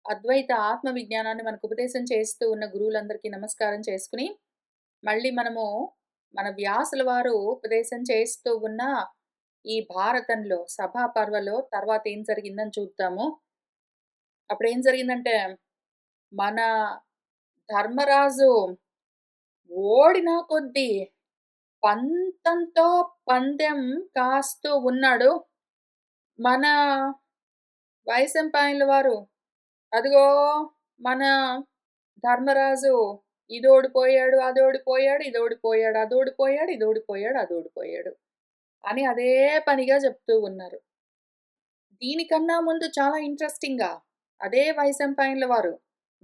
అద్వైత ఆత్మ విజ్ఞానాన్ని మనకు ఉపదేశం చేస్తూ ఉన్న గురువులందరికీ నమస్కారం చేసుకుని, మళ్ళీ మనము మన వ్యాసుల వారు ఉపదేశం చేస్తూ ఉన్న ఈ భారతంలో సభా పర్వలో తర్వాత ఏం జరిగిందని చూద్దాము. అప్పుడేం జరిగిందంటే, మన ధర్మరాజు ఓడిన కొద్దీ పంతంతో పందెం కాస్తూ ఉన్నాడు. మన వైశంపాయనుల వారు అదిగో మన ధర్మరాజు ఇదోడిపోయాడు, అదోడిపోయాడు, ఇదోడిపోయాడు, అదోడిపోయాడు, ఇదోడిపోయాడు, అదోడిపోయాడు అని అదే పనిగా చెప్తూ ఉన్నారు. దీనికన్నా ముందు చాలా ఇంట్రెస్టింగ్‌గా అదే వైశంపాయనుల వారు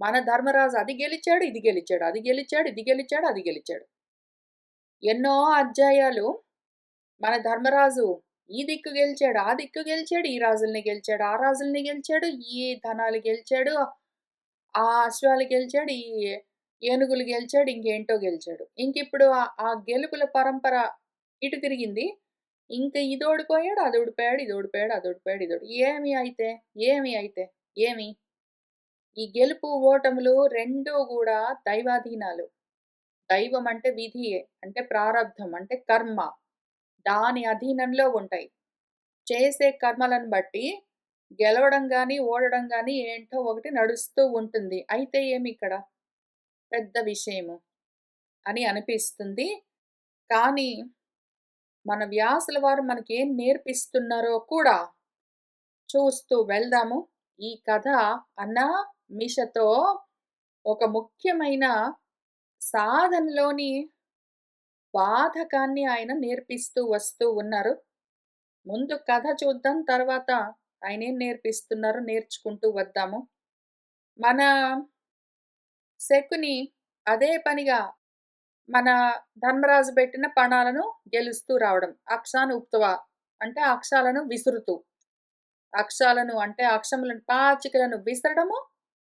మన ధర్మరాజు అది గెలిచాడు, ఇది గెలిచాడు, అది గెలిచాడు, ఇది గెలిచాడు, అది గెలిచాడు. ఎన్నో అధ్యాయాలు మన ధర్మరాజు ఈ దిక్కు గెలిచాడు, ఆ దిక్కు గెలిచాడు, ఈ రాజుల్ని గెలిచాడు, ఆ రాజుల్ని గెలిచాడు, ఈ ధనాలు గెలిచాడు, ఆ అశ్వాలు గెలిచాడు, ఈ ఏనుగులు గెలిచాడు, ఇంకేంటో గెలిచాడు. ఇంకిప్పుడు ఆ గెలుపుల పరంపర ఇటు తిరిగింది. ఇంక ఇదోడిపోయాడు, అదోడిపోయాడు, ఇదోడిపోయాడు, అదోడిపోయాడు, ఏమి అయితే? ఏమి అయితే? ఏమి? ఈ గెలుపు, ఓటములు రెండూ గూడా దైవాధీనాలు. దైవం అంటే విధి, అంటే ప్రారబ్ధం, అంటే కర్మ. దాని అధీనంలో ఉంటాయి. చేసే కర్మలను బట్టి గెలవడం గాని, ఓడడం గాని ఏంటో ఒకటి నడుస్తూ ఉంటుంది. అయితే ఏమిక్కడ పెద్ద విషయము అని అనిపిస్తుంది. కానీ మన వ్యాసుల వారు మనకేం నేర్పిస్తున్నారో కూడా చూస్తూ వెళ్దాము. ఈ కథ అనామిషతో ఒక ముఖ్యమైన సాధనలోని బాధకాన్ని ఆయన నేర్పిస్తూ వస్తూ ఉన్నారు. ముందు కథ చూద్దాం. తర్వాత ఆయనేం నేర్పిస్తున్నారో నేర్చుకుంటూ వద్దాము. మన శకుని అదే పనిగా మన ధర్మరాజు పెట్టిన పణాలను గెలుస్తూ రావడం. అక్షాను ఉక్త్వ అంటే అక్షాలను విసురుతూ. అక్షాలను అంటే అక్షములను పాచికలను విసరడము.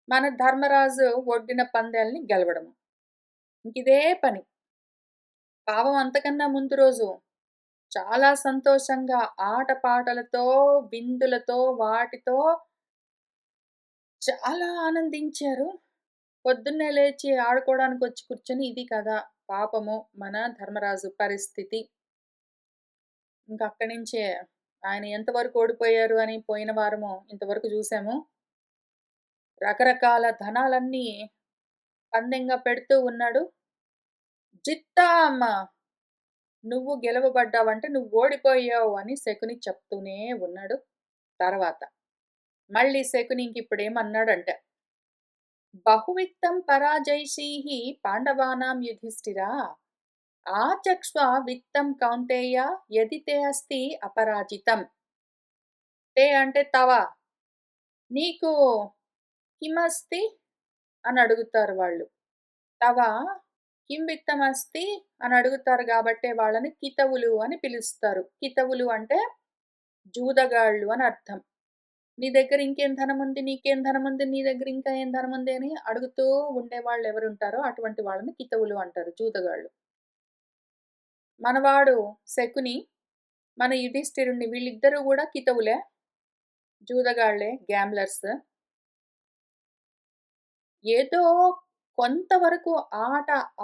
మన ధర్మరాజు ఒడ్డిన పందాల్ని గెలవడము. ఇంకిదే పని. పాపం అంతకన్నా ముందు రోజు చాలా సంతోషంగా ఆటపాటలతో, విందులతో, వాటితో చాలా ఆనందించారు. పొద్దున్నే లేచి ఆడుకోవడానికొచ్చి కూర్చొని ఇది కదా పాపము మన ధర్మరాజు పరిస్థితి. ఇంకక్కడి నుంచే ఆయన ఎంతవరకు ఓడిపోయారు అని పోయిన వారము ఇంతవరకు చూసాము. రకరకాల ధనాలన్నీ పందెంగా పెడుతూ ఉన్నాడు. జిత్తామ నువ్వు గెలవబడ్డావంటే నువ్వు ఓడిపోయావు అని శకుని చెప్తూనే ఉన్నాడు. తర్వాత మళ్ళీ శకుని ఇంకిప్పుడేమన్నాడంటే, బహువిత్తం పరాజైషీః పాండవానాం యుధిష్ఠిరా ఆచక్ష్వ విత్తం కౌంతేయ యది తే అస్తి అపరాజితం. తే అంటే తవ. నీకు కిమస్తి అని అడుగుతారు వాళ్ళు. తవ కిం విత్తమస్తి అని అడుగుతారు గాబట్టే వాళ్ళని కితవులు అని పిలుస్తారు. కితవులు అంటే జూదగాళ్ళు అని అర్థం. నీ దగ్గర ఇంకేం ధనముంది? నీకేం ధనముంది? నీ దగ్గర ఇంకా ఏం ధనముంది? అని అడుగుతూ ఉండేవాళ్ళు ఎవరుంటారో అటువంటి వాళ్ళని కితవులు అంటారు. జూదగాళ్ళు. మనవాడు శకుని, మన యుధిష్ఠిరుడిని వీళ్ళిద్దరూ గూడా కితవులే. జూదగాళ్ళే, గ్యాంబ్లర్స్. ఏదో కొంతవరకు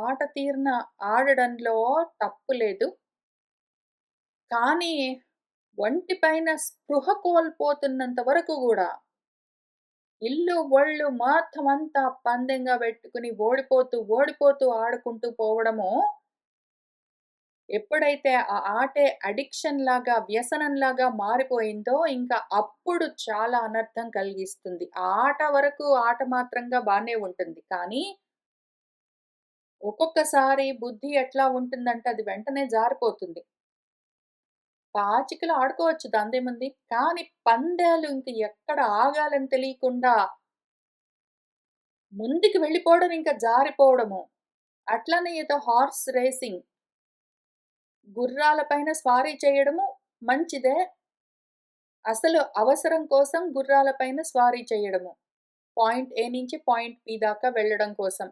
ఆట తీరున ఆడడంలో తప్పు లేదు. కానీ ఒంటిపైన స్పృహ కోల్పోతున్నంత వరకు గూడా ఇల్లు, ఒళ్ళు మొత్తమంతా పందెంగా పెట్టుకుని ఓడిపోతూ ఆడుకుంటూ పోవడము, ఎప్పుడైతే ఆ ఆటే అడిక్షన్‌లాగా, వ్యసనంలాగా మారిపోయిందో ఇంకా అప్పుడు చాలా అనర్థం కలిగిస్తుంది. ఆట వరకు ఆట మాత్రంగా బానే ఉంటుంది. కానీ ఒక్కొక్కసారి బుద్ధి ఎట్లా ఉంటుందంటే అది వెంటనే జారిపోతుంది. పాచికలు ఆడుకోవచ్చు దాందేముంది. కానీ పందాలు ఇంక ఎక్కడ ఆగాలని తెలియకుండా ముందుకు వెళ్ళిపోవడం ఇంకా జారిపోవడము. అట్లనే ఏదో హార్స్ రేసింగ్ గుర్రాల పైన స్వారీ చేయడము మంచిదే. అసలు అవసరం కోసం గుర్రాల పైన స్వారీ చేయడము. పాయింట్ ఏ నుంచి పాయింట్ బి దాకా వెళ్ళడం కోసం.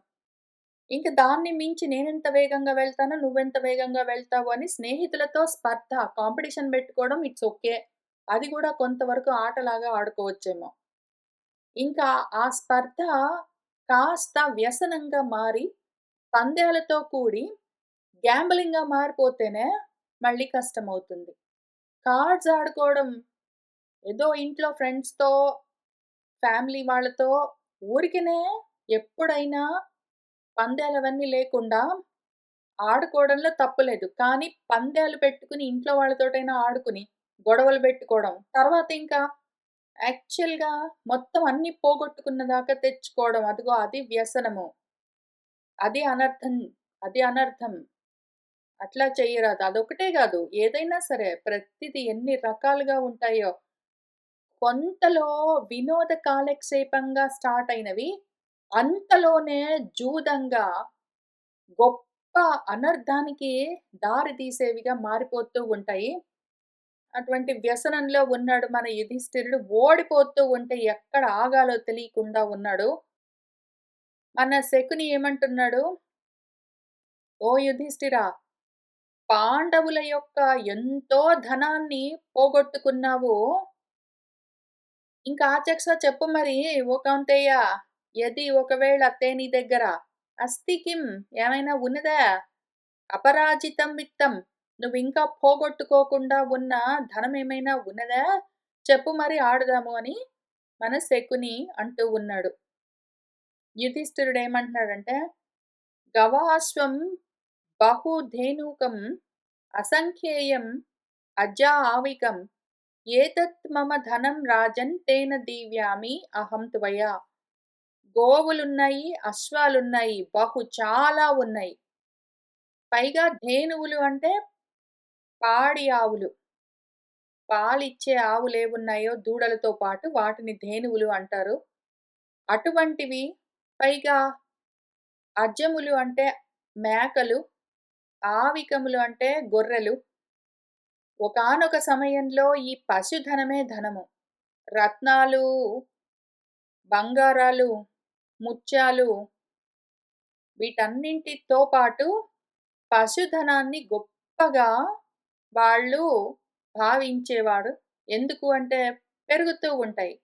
ఇంక దాన్ని మించి నేనెంత వేగంగా వెళ్తానో, నువ్వెంత వేగంగా వెళ్తావు అని స్నేహితులతో స్పర్ధ, కాంపిటీషన్ పెట్టుకోవడం ఇట్స్ ఓకే. అది గూడా కొంతవరకు ఆటలాగా ఆడుకోవచ్చేమో. ఇంకా ఆ స్పర్ధ కాస్త వ్యసనంగా మారి, పందాలతో కూడి గ్యాంబ్లింగ్‌గా మారిపోతేనే మళ్ళీ కష్టమవుతుంది. కార్డ్స్ ఆడుకోవడం ఏదో ఇంట్లో ఫ్రెండ్స్‌తో, ఫ్యామిలీ వాళ్ళతో ఊరికనే ఎప్పుడైనా పందాలవన్నీ లేకుండా ఆడుకోవడంలో తప్పు లేదు. కానీ పందాలు పెట్టుకుని ఇంట్లో వాళ్ళతోటైనా ఆడుకుని, గొడవలు పెట్టుకోవడం. తర్వాత ఇంకా యాక్చువల్‌గా మొత్తం అన్నీ పోగొట్టుకున్న దాకా తెచ్చుకోవడం. అదిగో అది వ్యసనము. అది అనర్థం. అది అనర్థం. అట్లా చెయ్యరాదు. అదొకటే గాదు. ఏదైనా సరే ప్రతిది ఎన్ని రకాలుగా ఉంటాయో. కొంతలో వినోద కాలక్షేపంగా స్టార్ట్ అయినవి, అంతలోనే జూదంగా గొప్ప అనర్థానికి దారి తీసేవిగా మారిపోతూ ఉంటాయి. అటువంటి వ్యసనంలో ఉన్నాడు మన యుధిష్ఠిరుడు. ఓడిపోతూ ఉంటే ఎక్కడ ఆగాలో తెలియకుండా ఉన్నాడు. మన శకుని ఏమంటున్నాడు? "ఓ యుధిష్ఠిరా! పాండవుల యొక్క ఎంతో ధనాన్ని పోగొట్టుకున్నావు. ఇంకా ఆచక్ష చెప్పు మరి ఓ కౌంతేయ! యది ఒకవేళ తే నీ దగ్గర అస్తి కిం ఏమైనా ఉన్నదా? అపరాజితం విత్తం నువ్వింకా పోగొట్టుకోకుండా ఉన్న ధనమేమైనా ఉన్నదా? చెప్పు మరి ఆడుదాము" అని మన శకుని అంటూ ఉన్నాడు. యుధిష్ఠిరుడేమంటున్నాడంటే, "గవాశ్వం బహుధేనూకం అసంఖ్యేయం అజావికం ఏతత్ మమ ధనం రాజన్ తేన దీవ్యామి అహం త్వయా." గోవులున్నాయి, అశ్వాలున్నాయి, చాలా ఉన్నాయి. పైగా ధేనువులు అంటే పాడి ఆవులు. పాలిచ్చే ఆవులేవున్నాయో దూడలతో పాటు వాటిని ధేనువులు అంటారు. అటువంటివి పైగా అజములు అంటే మేకలు, ఆవికములు అంటే గొర్రెలు. ఒకానొక సమయంలో ఈ పశుధనమే ధనము. రత్నాలు, బంగారాలు, ముత్యాలు వీటన్నింటితో పాటు పశుధనాన్ని గొప్పగా వాళ్ళు భావించేవాడు. ఎందుకు అంటే పెరుగుతూ ఉంటాయి.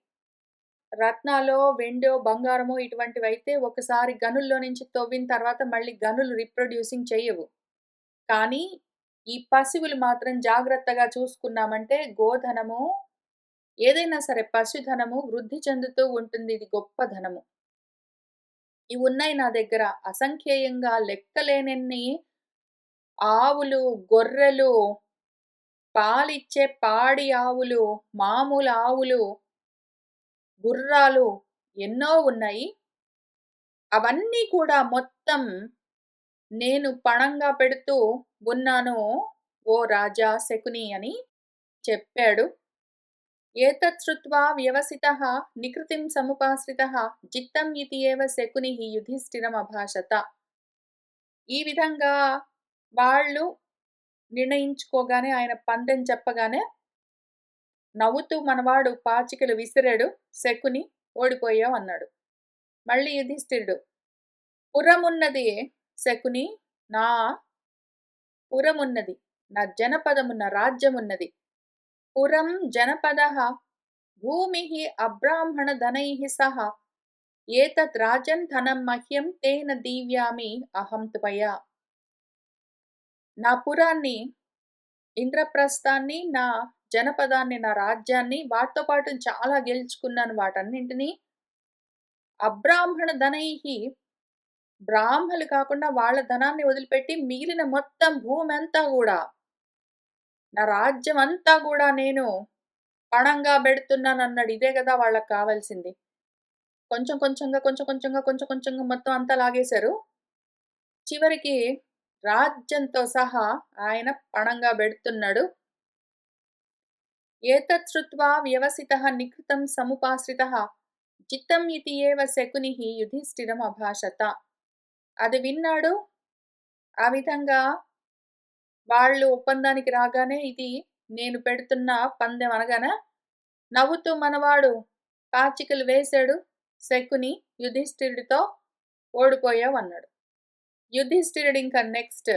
రత్నాలో, వెండో, బంగారమో ఇటువంటివైతే ఒకసారి గనుల్లో నుంచి తవ్విన తర్వాత మళ్ళీ గనులు రీప్రొడ్యూసింగ్ చెయ్యవు. కానీ ఈ పశువులు మాత్రం జాగ్రత్తగా చూసుకున్నామంటే గోధనము ఏదైనా సరే పశుధనము వృద్ధి చెందుతూ ఉంటుంది. ఇది గొప్ప ధనము. ఇవున్నాయి నా దగ్గర. అసంఖ్యేయంగా లెక్కలేనన్ని ఆవులు, గొర్రెలు, పాలిచ్చే పాడి ఆవులు, మామూలు ఆవులు, గుర్రాలు ఎన్నో ఉన్నాయి. అవన్నీ కూడా మొత్తం నేను పణంగా పెడుతూ ఉన్నాను ఓ రాజా శకుని అని చెప్పాడు. ఏతత్ శ్రుత్వా వ్యవసితః నికృతిం సముపాశ్రితః జిత్తం ఇతి ఏవ శకునిః యుధిష్ఠిరమభాషత. ఈ విధంగా వాళ్ళు నిర్ణయించుకోగానే ఆయన పందెం చెప్పగానే నవ్వుతూ మనవాడు పాచికలు విసిరాడు. శకుని ఓడిపోయావన్నాడు. మళ్ళీ యుధిష్ఠిరుడు పురమున్నది శకుని నా పురమున్నది. నా జనపదము నా రాజ్యమున్నది. పురం జనపదః భూమిః అబ్రాహ్మణ ధనైః సహ ఏతత్ రాజన్ ధనం మహ్యం తేన దీవ్యామి అహం త్వయా. నా పురాన్ని, ఇంద్రప్రస్థాన్ని, నా జనపదాన్ని, నా రాజ్యాన్ని వాటితో పాటు చాలా గెలుచుకున్నాను వాటన్నింటినీ. అబ్రాహ్మణ ధనైః బ్రాహ్మలు కాకుండా వాళ్ళ ధనాన్ని వదిలిపెట్టి మిగిలిన మొత్తం భూమంతా గూడా, నా రాజ్యం అంతా గూడా నేను పణంగా బెడుతున్నానన్నాడు. ఇదే గదా వాళ్ళకి కావాల్సింది. కొంచెం కొంచెంగా, కొంచెం కొంచెంగా, కొంచెం కొంచెంగా మొత్తం అంతా లాగేశారు. చివరికి రాజ్యంతో సహా ఆయన పణంగా బెడుతున్నాడు. ఏతత్ శ్రుత్వా వ్యవసితః నికృతం సముపాశ్రితః జిత్తం ఇతి ఏవ శకునిః యుధిష్ఠిరం అభాషత. అది విన్నాడు. ఆ విధంగా వాళ్ళు ఒప్పందానికి రాగానే ఇది నేను పెడుతున్న పందెం అనగానే నవ్వుతూ మనవాడు పాచికలు వేశాడు. శకుని యుధిష్ఠిరుడితో ఓడిపోయావన్నాడు. యుధిష్ఠిరుడు ఇంకా నెక్స్ట్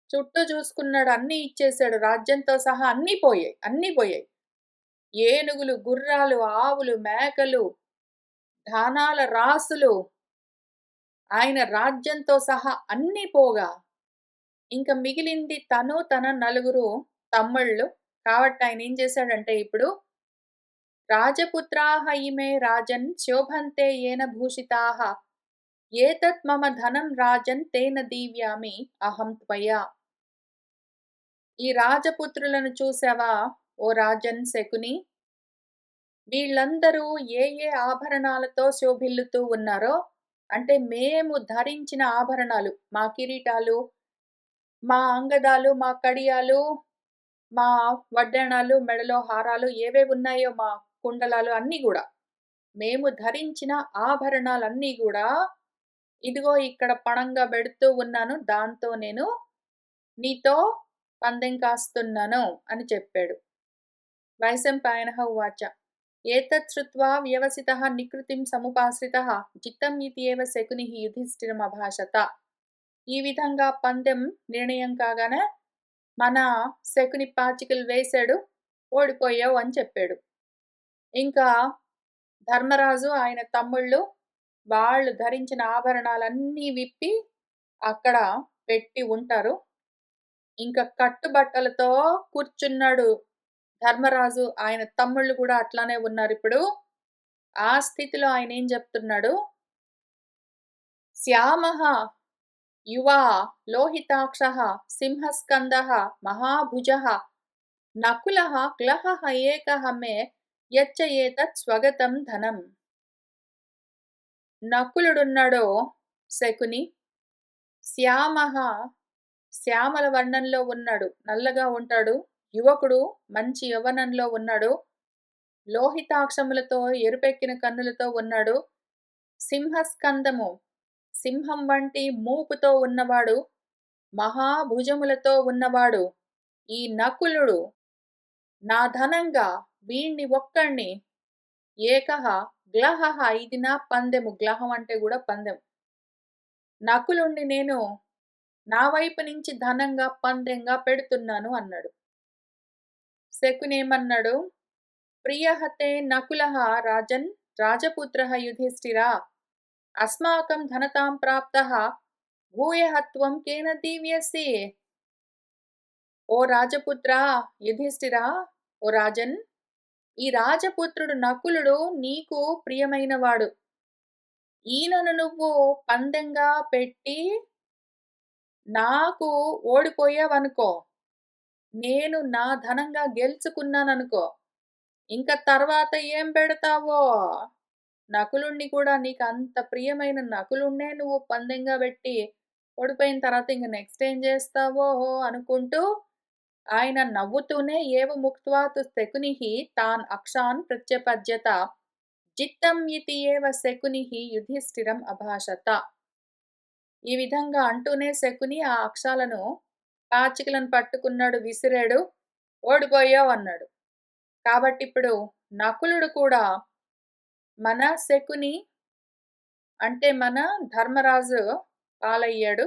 చుట్టూ చూసుకున్నాడు. అన్నీ ఇచ్చేశాడు. రాజ్యంతో సహా అన్నీ పోయాయి. అన్నీ పోయాయి. ఏనుగులు, గుర్రాలు, ఆవులు, మేకలు, ధానాల రాసులు, ఆయన రాజ్యంతో సహా అన్నీ పోగా, ఇంక మిగిలింది తను, తన నలుగురు తమ్ముళ్ళు. కాబట్టి ఆయనేం చేశాడంటే ఇప్పుడు, రాజపుత్రాః ఇమే రాజన్ శోభంతే येन భూషితాః ఏతత్ మమ ధనం రాజన్ తేన దీవ్యామి అహం త్వయా. ఈ రాజపుత్రులను చూసావా ఓ రాజన్ శకుని? వీళ్ళందరూ ఏ ఏ ఆభరణాలతో శోభిల్లుతూ ఉన్నారో, అంటే మేము ధరించిన ఆభరణాలు, మా కిరీటాలు, మా అంగదాలు, మా కడియాలు, మా వడ్డాణాలు, మెడలో హారాలు ఏవేవున్నాయో మా కుండలాలు అన్నీ గూడా, మేము ధరించిన ఆభరణాలన్నీ గూడా ఇదిగో ఇక్కడ పణంగా బెడుతూ ఉన్నాను. దాంతో నేను నీతో పందెం కాస్తున్నాను అని చెప్పాడు. వైశంపాయనః ఉవాచ ఏతత్ శ్రుత్వా వ్యవసితః నికృతిం సముపాశ్రితః జితం ఇత్యేవ శకునిః యుధిష్ఠిరమభాషత. ఈ విధంగా పందెం నిర్ణయం కాగానే మన శకుని పాచికలు వేశాడు, ఓడిపోయావు అని చెప్పాడు. ఇంకా ధర్మరాజు, ఆయన తమ్ముళ్ళు వాళ్ళు ధరించిన ఆభరణాలన్నీ విప్పి అక్కడ పెట్టి ఉంటారు. ఇంకా కట్టుబట్టలతో కూర్చున్నాడు ధర్మరాజు. ఆయన తమ్ముళ్ళు కూడా అట్లానే ఉన్నారిప్పుడు. ఆ స్థితిలో ఆయనేం చెప్తున్నాడు, శ్యామః యువా లోహితాక్షః సింహస్కందః మహాభుజః నకులః క్లహః ఏకః మే యచ్చయేతత్ స్వగతం ధనం. నకులుడున్నాడో శకుని, శ్యామః శ్యామల వర్ణంలో ఉన్నాడు, నల్లగా ఉంటాడు. యువకుడు మంచి యవ్వనంలో ఉన్నాడు. లోహితాక్షములతో ఎరుపెక్కిన కన్నులతో ఉన్నాడు. సింహస్కందము, సింహం వంటి మూపుతో ఉన్నవాడు. మహాభుజములతో ఉన్నవాడు ఈ నకులుడు నా ధనంగా వీణ్ణి ఒక్కణ్ణి ఏకః గ్లహః, ఇది నా పందెము. గ్లహం అంటే కూడా పందెం. నకులుణ్ణి నేను నా వైపు నుంచి ధనంగా పందెంగా పెడుతున్నాను అన్నాడు. శకునేమన్నాడు, ప్రియః తే నకులః రాజన్ రాజపుత్రః యుధిష్ఠిరా అస్మాకం ధనతాం ప్రాప్తః భూయః త్వం కేన దీవ్యసి. ఓ రాజపుత్రా యుధిష్ఠిరా, ఓ రాజన్, ఈ రాజపుత్రుడు నకులుడు నీకు ప్రియమైనవాడు. ఈయనను నువ్వు పందెంగా పెట్టి నాకు ఓడిపోయావనుకో, నేను నా ధనంగా గెలుచుకున్నాననుకో, ఇంక తర్వాత ఏం పెడతావో? నకులుణ్ణి కూడా, నీకు అంత ప్రియమైన నకులుణ్ణే నువ్వు పందెంగా పెట్టి ఓడిపోయిన తర్వాత ఇంక నెక్స్ట్ ఏం చేస్తావో అనుకుంటూ ఆయన నవ్వుతూనే ఏవ ముక్త్వా తు శకునిః తాన్ అక్షాన్ ప్రత్యపద్యత జిత్తం ఇతి ఏవ శకునిః యుధిష్ఠిరం అభాషత. ఈ విధంగా అంటూనే శకుని ఆ అక్షాలను, పాచికలను పట్టుకున్నాడు, విసిరాడు, ఓడిపోయావు అన్నాడు. కాబట్టి ఇప్పుడు నకులుడు కూడా మన శకుని అంటే మన ధర్మరాజు పాలయ్యాడు.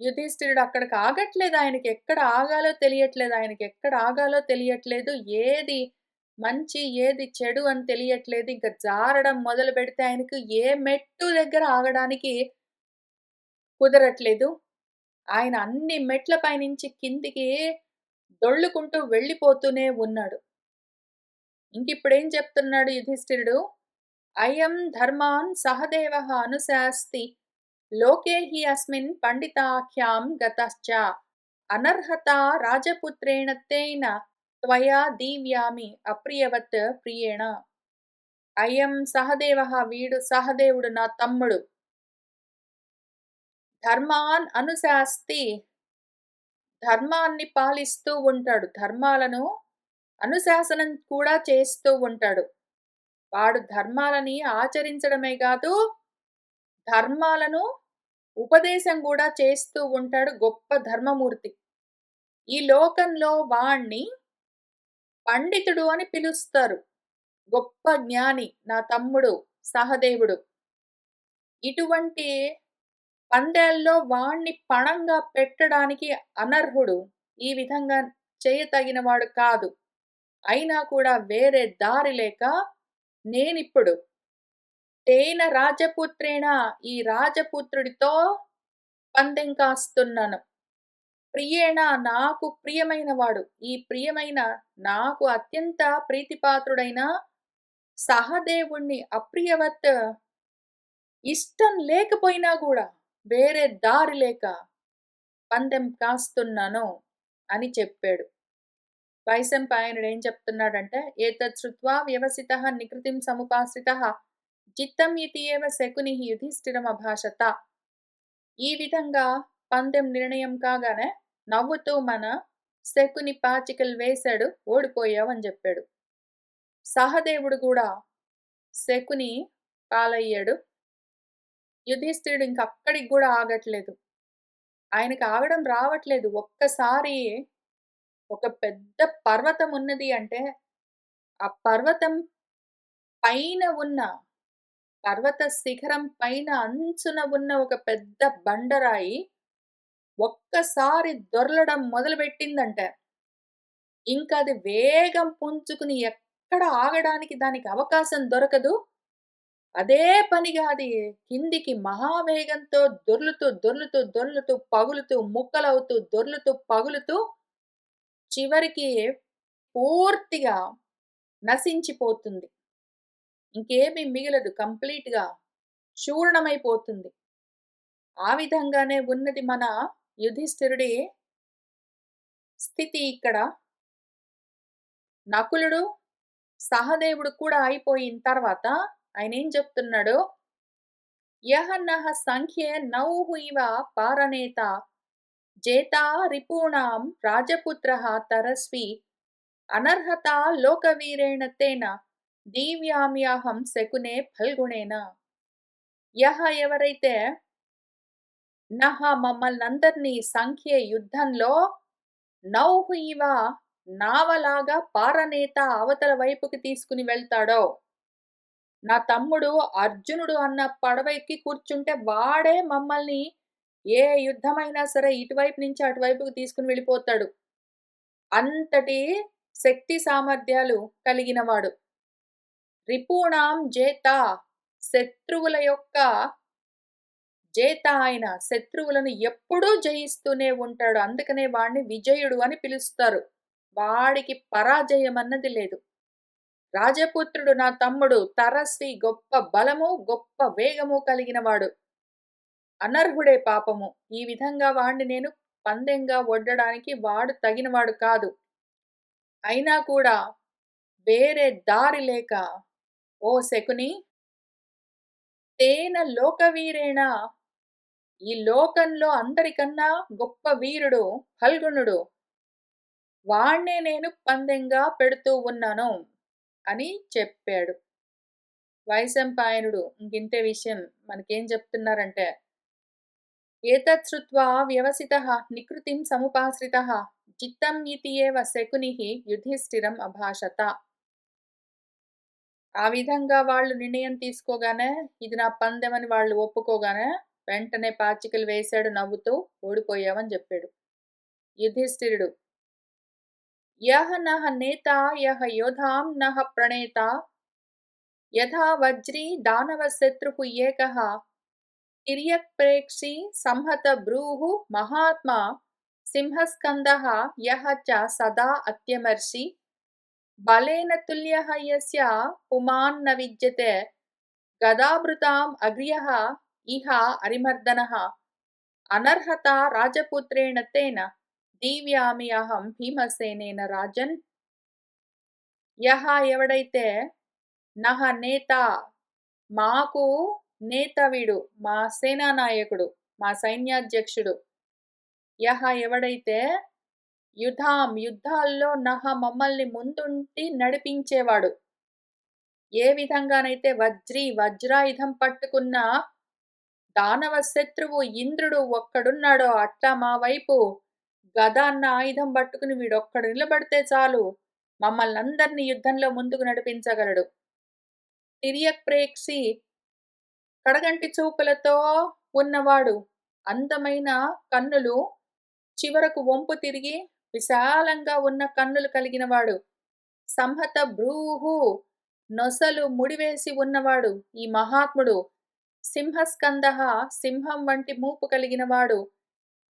యుధిష్ఠిరుడు అక్కడికి ఆగట్లేదు. ఆయనకి ఎక్కడ ఆగాలో తెలియట్లేదు. ఆయనకి ఎక్కడ ఆగాలో తెలియట్లేదు. ఏది మంచి ఏది చెడు అని తెలియట్లేదు. ఇంక జారడం మొదలు పెడితే ఆయనకు ఏ మెట్టు దగ్గర ఆగడానికి కుదరట్లేదు. ఆయన అన్ని మెట్ల పైనుంచి కిందికి దొళ్ళుకుంటూ వెళ్ళిపోతూనే ఉన్నాడు. ఇంకిప్పుడేం చెప్తున్నాడు యుధిష్ఠిరుడు, అయం ధర్మాన్ సహదేవః అనుశాస్తి లోకే హి అస్మిన్ పండితాఖ్యాం గతశ్చ అనర్హతా రాజపుత్రేణ తేన త్వయా దీవ్యామి అప్రియవత్ ప్రియేణ. అయం సహదేవః, వీడు సహదేవుడు నా తమ్ముడు. ధర్మాన్ అనుశాస్తి, ధర్మాన్ని పాలిస్తూ ఉంటాడు. ధర్మాలను అనుశాసనం కూడా చేస్తూ ఉంటాడు. వాడు ధర్మాలని ఆచరించడమే కాదు, ధర్మాలను ఉపదేశం కూడా చేస్తూ ఉంటాడు. గొప్ప ధర్మమూర్తి. ఈ లోకంలో వాణ్ణి పండితుడు అని పిలుస్తారు. గొప్ప జ్ఞాని నా తమ్ముడు సహదేవుడు. ఇటువంటి పందేల్లో వాణ్ణి పణంగా పెట్టడానికి అనర్హుడు. ఈ విధంగా చేయతగినవాడు కాదు. అయినా కూడా వేరే దారి లేక నేనిప్పుడు తేన రాజపుత్రేణ ఈ రాజపుత్రుడితో పందెం కాస్తున్నాను. ప్రియేణ నాకు ప్రియమైన వాడు. ఈ ప్రియమైన నాకు అత్యంత ప్రీతిపాత్రుడైన సహదేవుడిని అప్రియవత్ ఇష్టం లేకపోయినా గూడా వేరే దారి లేక పందెం కాస్తున్నాను అని చెప్పాడు. వైశంపాయనుడు ఏం చెప్తున్నాడంటే, ఏతత్ శ్రుత్వా వ్యవసితః నికృతిం సముపాశ్రితః చిత్తం ఇతి ఏవ శకునిః యుధిష్ఠిరమభాషత. ఈ విధంగా పందెం నిర్ణయం కాగానే నవ్వుతూ మన శకుని పాచికలు వేశాడు, ఓడిపోయావని చెప్పాడు. సహదేవుడు కూడా శకుని పాలయ్యాడు. యుధిష్ఠిరుడు ఇంక అక్కడికి కూడా ఆగట్లేదు. ఆయనకి ఆగడం రావట్లేదు. ఒక్కసారి ఒక పెద్ద పర్వతం ఉన్నది అంటే, ఆ పర్వతం పైన ఉన్న పర్వత శిఖరం పైన అంచున ఉన్న ఒక పెద్ద బండరాయి ఒక్కసారి దొర్లడం మొదలుపెట్టిందంటే, ఇంకది వేగం పుంజుకుని ఎక్కడ ఆగడానికి దానికి అవకాశం దొరకదు. అదే పనిగా అది కిందికి మహావేగంతో దొర్లుతూ, దొర్లుతూ, దొర్లుతూ, పగులుతూ, ముక్కలవుతూ, దొర్లుతూ, పగులుతూ చివరికి పూర్తిగా నశించిపోతుంది. ఇంకేమీ మిగలదు. కంప్లీట్‌గా చూర్ణమైపోతుంది. ఆ విధంగానే ఉన్నది మన యుధిష్ఠిరుడి స్థితి ఇక్కడ. నకులుడు, సహదేవుడు కూడా అయిపోయిన తర్వాత ఆయనేం చెప్తున్నాడు, యః నః సంఖ్యే నౌః ఇవ పారనేత జేతా రిపూణాం రాజపుత్రః తరస్వి అనర్హతా లోకవీరేణ తేన దీవ్యామ్యహం శకునే ఫల్గుణేన. యః ఎవరైతే నః మమ్మల్నందరినీ సంఖ్యే యుద్ధంలో నౌః ఇవ నావలాగా పారనేత అవతల వైపుకి తీసుకుని వెళ్తాడో, నా తమ్ముడు అర్జునుడు అన్న పడవ ఎక్కి కూర్చుంటే వాడే మమ్మల్ని ఏ యుద్ధమైనా సరే ఇటువైపు నుంచి అటువైపుకి తీసుకుని వెళ్ళిపోతాడు. అంతటి శక్తి సామర్థ్యాలు కలిగినవాడు. రిపూణాం జేత శత్రువుల యొక్క జేత ఆయన శత్రువులను ఎప్పుడూ జయిస్తూనే ఉంటాడు. అందుకనే వాడిని విజయుడు అని పిలుస్తారు. వాడికి పరాజయం అన్నది లేదు. రాజపుత్రుడు నా తమ్ముడు తరస్వి గొప్ప బలము, గొప్ప వేగము కలిగినవాడు. అనర్హుడే పాపము. ఈ విధంగా వాణ్ణి నేను పందెంగా ఒడ్డడానికి వాడు తగినవాడు కాదు. అయినా కూడా వేరే దారి లేక, ఓ శకుని, తేన లోకవీరేణ ఈ లోకంలో అందరికన్నా గొప్ప వీరుడు ఫల్గుణుడు, వాణ్ణే నేను పందెంగా పెడుతూ ఉన్నాను అని చెప్పాడు. వైశంపాయనుడు ఇంకింతే విషయం మనకేం చెప్తున్నారంటే, ఏతత్ శ్రుత్వా వ్యవసితః నికృతిం సముపాశ్రితః చిత్తం ఇతి ఏవ శకునిః యుధిష్ఠిరం అభాషత. ఆ విధంగా వాళ్ళు నిర్ణయం తీసుకోగానే, ఇది నా పందెమని వాళ్ళు ఒప్పుకోగానే వెంటనే పాచికలు వేశాడు నవ్వుతూ, ఓడిపోయావని చెప్పాడు. యుధిష్ఠిరుడు, యః నః నేత యః యోధాం నః ప్రణేత యథా వజ్రీ దానవ శత్రుః ఏకః తిర్యక్ప్రేక్షి సంహత బ్రూః మహాత్మా సింహస్కందః యః చ సదా అత్యమర్షి బలేన తుల్యః యస్య పుమాన్ న విద్యతే గదాభృతాం అగ్ర్యః ఇహ అరిమర్దనః అనర్హత రాజపుత్రేణ తేన దీవ్యామి అహం భీమసేనేన రాజన్. యహ ఎవడైతే నహ నేత మాకు నేత వీడు, మా సేనానాయకుడు, మా సైన్యాధ్యక్షుడు. యహ ఎవడైతే యుద్ధాల్లో నహ మమ్మల్ని ముందుండి నడిపించేవాడు. ఏ విధంగానైతే వజ్రాయుధం పట్టుకున్న దానవ శత్రువు ఇంద్రుడు ఒక్కడున్నాడో అట్లా మా వైపు గద అన్న ఆయుధం పట్టుకుని వీడొక్కడు నిలబడితే చాలు మమ్మల్ని అందరినీ యుద్ధంలో ముందుకు నడిపించగలడు. తిర్యక్ప్రేక్షి కడగంటి చూపులతో ఉన్నవాడు, అందమైన కన్నులు, చివరకు వంపు తిరిగి విశాలంగా ఉన్న కన్నులు కలిగినవాడు. సంహత భ్రూహు, నొసలు ముడివేసి ఉన్నవాడు ఈ మహాత్ముడు. సింహస్కందః, సింహం వంటి మూపు కలిగినవాడు.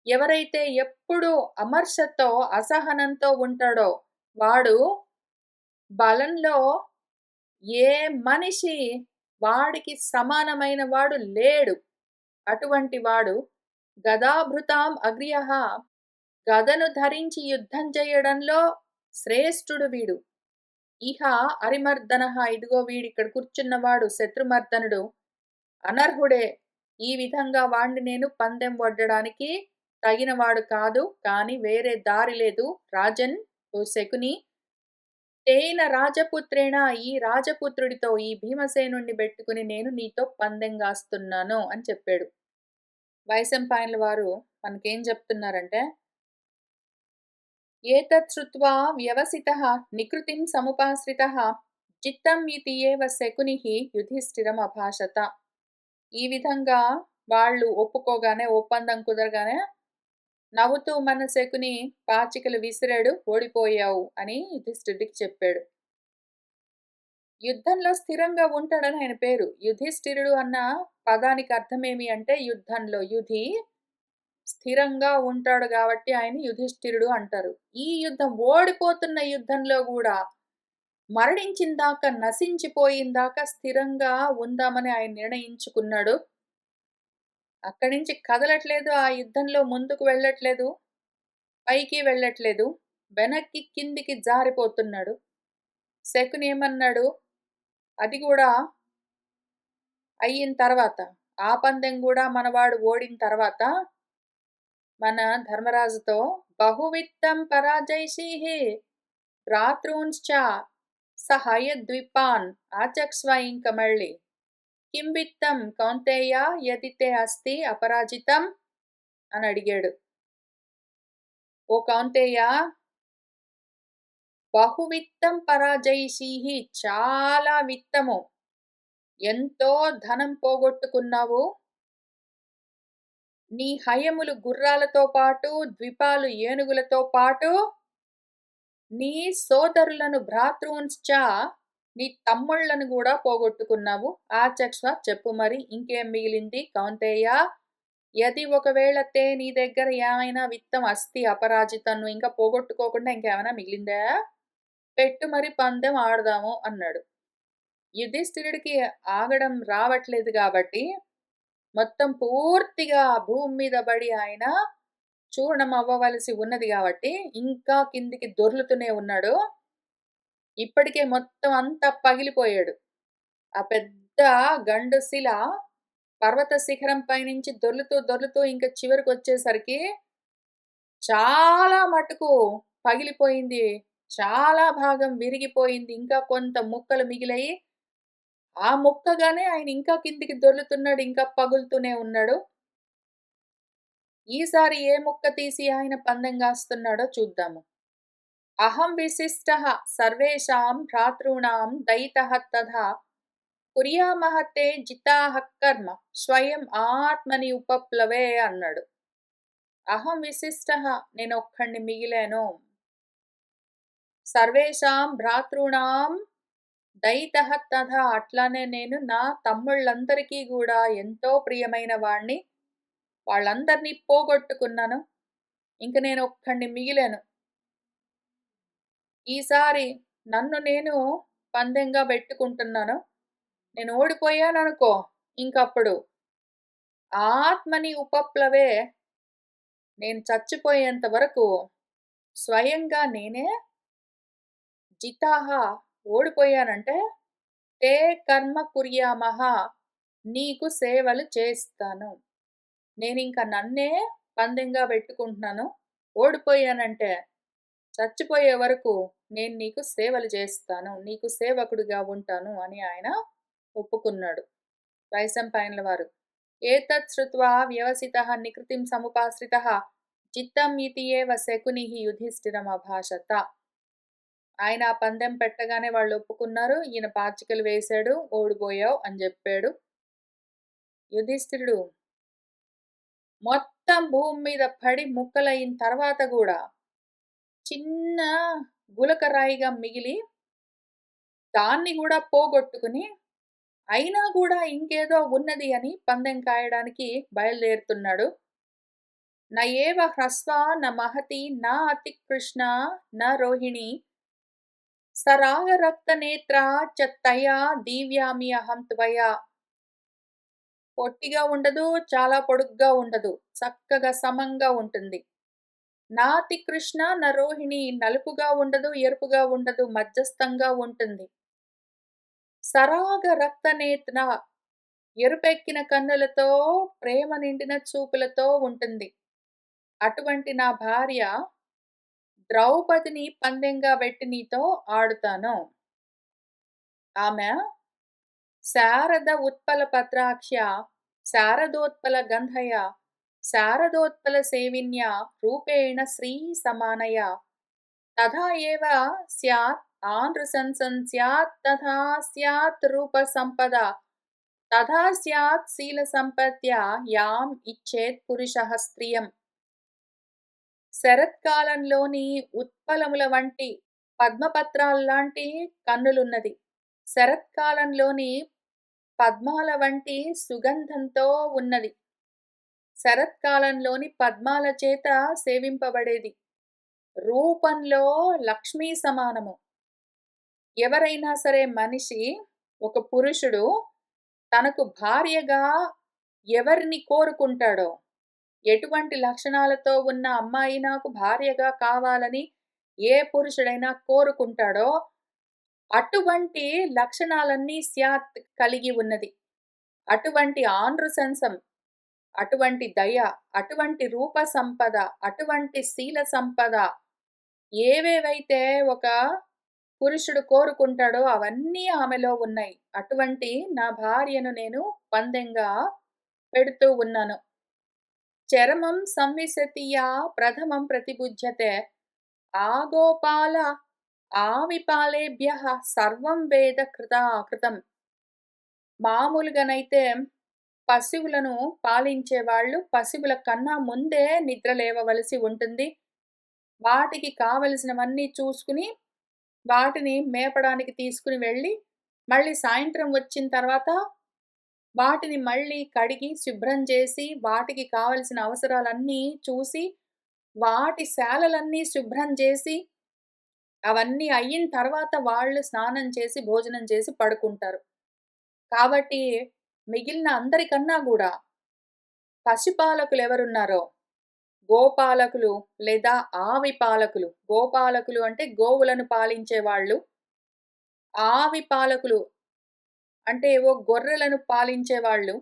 ఎవరైతే ఎప్పుడూ అమర్షతో, అసహనంతో ఉంటాడో వాడు బలంలో ఏ మనిషి వాడికి సమానమైన వాడు లేడు. అటువంటి వాడు గదాభృతాం అగ్ర్యః, గదను ధరించి యుద్ధం చేయడంలో శ్రేష్ఠుడు వీడు. ఇహ అరిమర్దనః, ఇదిగో వీడిక్కడ కూర్చున్నవాడు శత్రుమర్దనుడు అనర్హుడే. ఈ విధంగా వాణ్ణి నేను పందెం ఒడ్డడానికి తగినవాడు కాదు. కాని వేరే దారి లేదు. రాజన్, ఓ శకుని, తేన రాజపుత్రేణ, ఈ రాజపుత్రుడితో, ఈ భీమసేనుణ్ణి బెట్టుకుని నేను నీతో పందెం గాస్తున్నాను అని చెప్పాడు. వైశంపాయనుల వారు మనకేం చెప్తున్నారంటే, ఏతత్ శ్రుత్వా వ్యవసితః నికృతిం సముపాశ్రితః చిత్తం ఇతి ఏవ శకునిః యుధిష్ఠిరం అభాషత. ఈ విధంగా వాళ్ళు ఒప్పుకోగానే, ఒప్పందం కుదరగానే నవ్వుతూ మన శకుని పాచికలు విసిరాడు, ఓడిపోయావు అని యుధిష్ఠిరుడికి చెప్పాడు. యుద్ధంలో స్థిరంగా ఉంటాడని ఆయన పేరు. యుధిష్ఠిరుడు అన్న పదానికి అర్థమేమి అంటే యుద్ధంలో, యుధి స్థిరంగా ఉంటాడు కాబట్టి ఆయన యుధిష్ఠిరుడు అంటారు. ఈ యుద్ధం, ఓడిపోతున్న యుద్ధంలో కూడా మరణించిందాకా, నశించిపోయిందాకా స్థిరంగా ఉందామని ఆయన నిర్ణయించుకున్నాడు. అక్కడి నుంచి కదలట్లేదు, ఆ యుద్ధంలో ముందుకు వెళ్ళట్లేదు, పైకి వెళ్ళట్లేదు, వెనక్కి కిందికి జారిపోతున్నాడు. శకుని ఏమన్నాడు, అది కూడా అయిన తర్వాత, ఆ పందెం కూడా మనవాడు ఓడిన తర్వాత మన ధర్మరాజుతో బహువిత్తం పరాజైషీః భ్రాతॄంశ్చ సహయద్విపాన్ ఆచక్ష్వ ఇంక మళ్ళీ కిం విత్తం కౌంతేయ యది తే అస్తి అపరాజితం అని అడిగాడు. ఓ కౌంతేయ, బహువిత్తం పరాజైషీః, చాలా విత్తము, ఎంతో ధనం పోగొట్టుకున్నావు. నీ హయములు గుర్రాలతో పాటు, ద్విపాలు ఏనుగులతో పాటు, నీ సోదరులను భ్రాతృంశ్చ, నీ తమ్ముళ్లను కూడా పోగొట్టుకున్నావు. ఆచక్ష్వ, చెప్పు మరి ఇంకేం మిగిలింది కౌంతేయ. యది ఒకవేళ తే, నీ దగ్గర ఏమైనా విత్తం అస్తి అపరాజితం, నువ్వు ఇంకా పోగొట్టుకోకుండా ఇంకేమైనా మిగిలిందా, పెట్టు మరి పందెం ఆడదాము అన్నాడు. యుధిష్ఠిరుడికి ఆగడం రావట్లేదు కాబట్టి మొత్తం పూర్తిగా భూమి మీద పడి ఆయన చూర్ణం అవ్వవలసి ఉన్నది కాబట్టి ఇంకా కిందికి దొర్లుతూనే ఉన్నాడు. ఇప్పటికే మొత్తం అంతా పగిలిపోయాడు. ఆ పెద్ద గండు శిల పర్వత శిఖరం పైనుంచి దొర్లుతూ దొర్లుతూ ఇంకా చివరికి వచ్చేసరికి చాలా మటుకు పగిలిపోయింది. చాలా భాగం విరిగిపోయింది. ఇంకా కొంత ముక్కలు మిగిలాయి. ఆ ముక్కగానే ఆయన ఇంకా కిందికి దొర్లుతున్నాడు, ఇంకా పగులుతూనే ఉన్నాడు. ఈసారి ఏ ముక్క తీసి ఆయన పందెం గాస్తున్నాడో చూద్దాము. అహం విశిష్టః సర్వేషాం భ్రాతॄణాం దయితః తథా కుర్యామః తే జితాః కర్మ స్వయం ఆత్మని ఉపప్లవే అన్నాడు. అహం విశిష్టః, నేను ఒక్కడిని మిగిలాను. సర్వేషాం భ్రాతॄణాం దయితః తథా, అట్లానే నేను నా తమ్ముళ్ళందరికీ కూడా ఎంతో ప్రియమైన వాణ్ణి. వాళ్ళందరినీ పోగొట్టుకున్నాను. ఇంక నేను ఒక్కడిని మిగిలాను. ఈసారి నన్ను నేను పందెంగా పెట్టుకుంటున్నాను. నేను ఓడిపోయాననుకో, ఇంకప్పుడు ఆత్మని ఉపప్లవే, నేను చచ్చిపోయేంత వరకు స్వయంగా నేనే జితాహ, ఓడిపోయానంటే తే కర్మ కుర్యామహ, నీకు సేవలు చేస్తాను. నేనింక నన్నే పందెంగా పెట్టుకుంటున్నాను. ఓడిపోయానంటే చచ్చిపోయే వరకు నేను నీకు సేవలు చేస్తాను, నీకు సేవకుడిగా ఉంటాను అని ఆయన ఒప్పుకున్నాడు. వైశంపాయనుల వారు ఏతత్ శ్రుత్వా వ్యవసితః నికృతిం సముపాశ్రితః చిత్తం ఇతి ఏవ శకునిః యుధిష్ఠిరం అభాషత. ఆయన ఆ పందెం పెట్టగానే వాళ్ళు ఒప్పుకున్నారు. ఈయన పాచికలు వేశాడు, ఓడిపోయావు అని చెప్పాడు. యుధిష్ఠిరుడు మొత్తం భూమి మీద పడి ముక్కలైన తర్వాత కూడా చిన్న గులకరాయిగా మిగిలి దాన్ని గూడా పోగొట్టుకుని, అయినా గూడా ఇంకేదో ఉన్నది అని పందెం కాయడానికి బయలుదేరుతున్నాడు. న ఏవ హ్రస్వా న మహతి న అతికృష్ణా న రోహిణి సరాగరక్తనేత్రా చ తయా దీవ్యామి అహం త్వయా. పొట్టిగా ఉండదు, చాలా పొడుగ్గా ఉండదు. చక్కగా సమంగా ఉంటుంది. నాతి కృష్ణ న రోహిణి నలుపుగా ఉండదు, ఎరుపుగా ఉండదు. మధ్యస్థంగా ఉంటుంది. సరాగ రక్తనేత్ర ఎరుపెక్కిన కన్నులతో, ప్రేమ నిండిన చూపులతో ఉంటుంది. అటువంటి నా భార్య ద్రౌపదిని పందెంగా బెట్టి నీతో ఆడుతాను. ఆమె శారద ఉత్పల పత్రాక్ష్య, శారదోత్పల గంధయ, శారదోత్పల సేవిన్య, రూపేణ శ్రీ సమానయ. తథా ఏవ స్యాత్ ఆనృశంసన్ స్యాత్ తథా స్యాత్ రూప సంపద తథా స్యాత్ శీల సంపత్య యాం ఇచ్చేత్ పురుషః స్త్రియం. శరత్కాలంలోని ఉత్పలముల వంటి పద్మపత్రాల్లాంటి కన్నులున్నది. శరత్కాలంలోని పద్మాల వంటి సుగంధంతో ఉన్నది. శరత్కాలంలోని పద్మాల చేత సేవింపబడేది. రూపంలో లక్ష్మీ సమానము. ఎవరైనా సరే మనిషి, ఒక పురుషుడు తనకు భార్యగా ఎవరిని కోరుకుంటాడో, ఎటువంటి లక్షణాలతో ఉన్న అమ్మాయి నాకు భార్యగా కావాలని ఏ పురుషుడైనా కోరుకుంటాడో, అటువంటి లక్షణాలన్నీ స్యాత్ కలిగి ఉన్నది. అటువంటి ఆనృశంసం, అటువంటి దయ, అటువంటి రూప సంపద, అటువంటి శీల సంపద ఏవేవైతే ఒక పురుషుడు కోరుకుంటాడో అవన్నీ ఆమెలో ఉన్నాయి. అటువంటి నా భార్యను నేను పందెంగా పెడుతూ ఉన్నాను. చరమం సంవిశతియా ప్రథమం ప్రతిబుధ్యతే ఆగోపాల ఆవిపాలేభ్యః సర్వం వేద కృతం. మామూలుగానైతే పశువులను పాలించేవాళ్ళు పశువుల కన్నా ముందే నిద్ర లేవవలసి ఉంటుంది. వాటికి కావలసినవన్నీ చూసుకుని, వాటిని మేపడానికి తీసుకుని వెళ్ళి, మళ్ళీ సాయంత్రం వచ్చిన తర్వాత వాటిని మళ్ళీ కడిగి శుభ్రం చేసి, వాటికి కావలసిన అవసరాలన్నీ చూసి, వాటి శాలలన్నీ శుభ్రం చేసి, అవన్నీ అయిన తర్వాత వాళ్ళు స్నానం చేసి, భోజనం చేసి పడుకుంటారు. కాబట్టి మిగిలిన అందరికన్నా గూడా పశుపాలకులు ఎవరున్నారో, గోపాలకులు లేదా ఆవిపాలకులు. గోపాలకులు అంటే గోవులను పాలించేవాళ్ళు. ఆవిపాలకులు అంటే ఏవో గొర్రెలను పాలించేవాళ్ళు.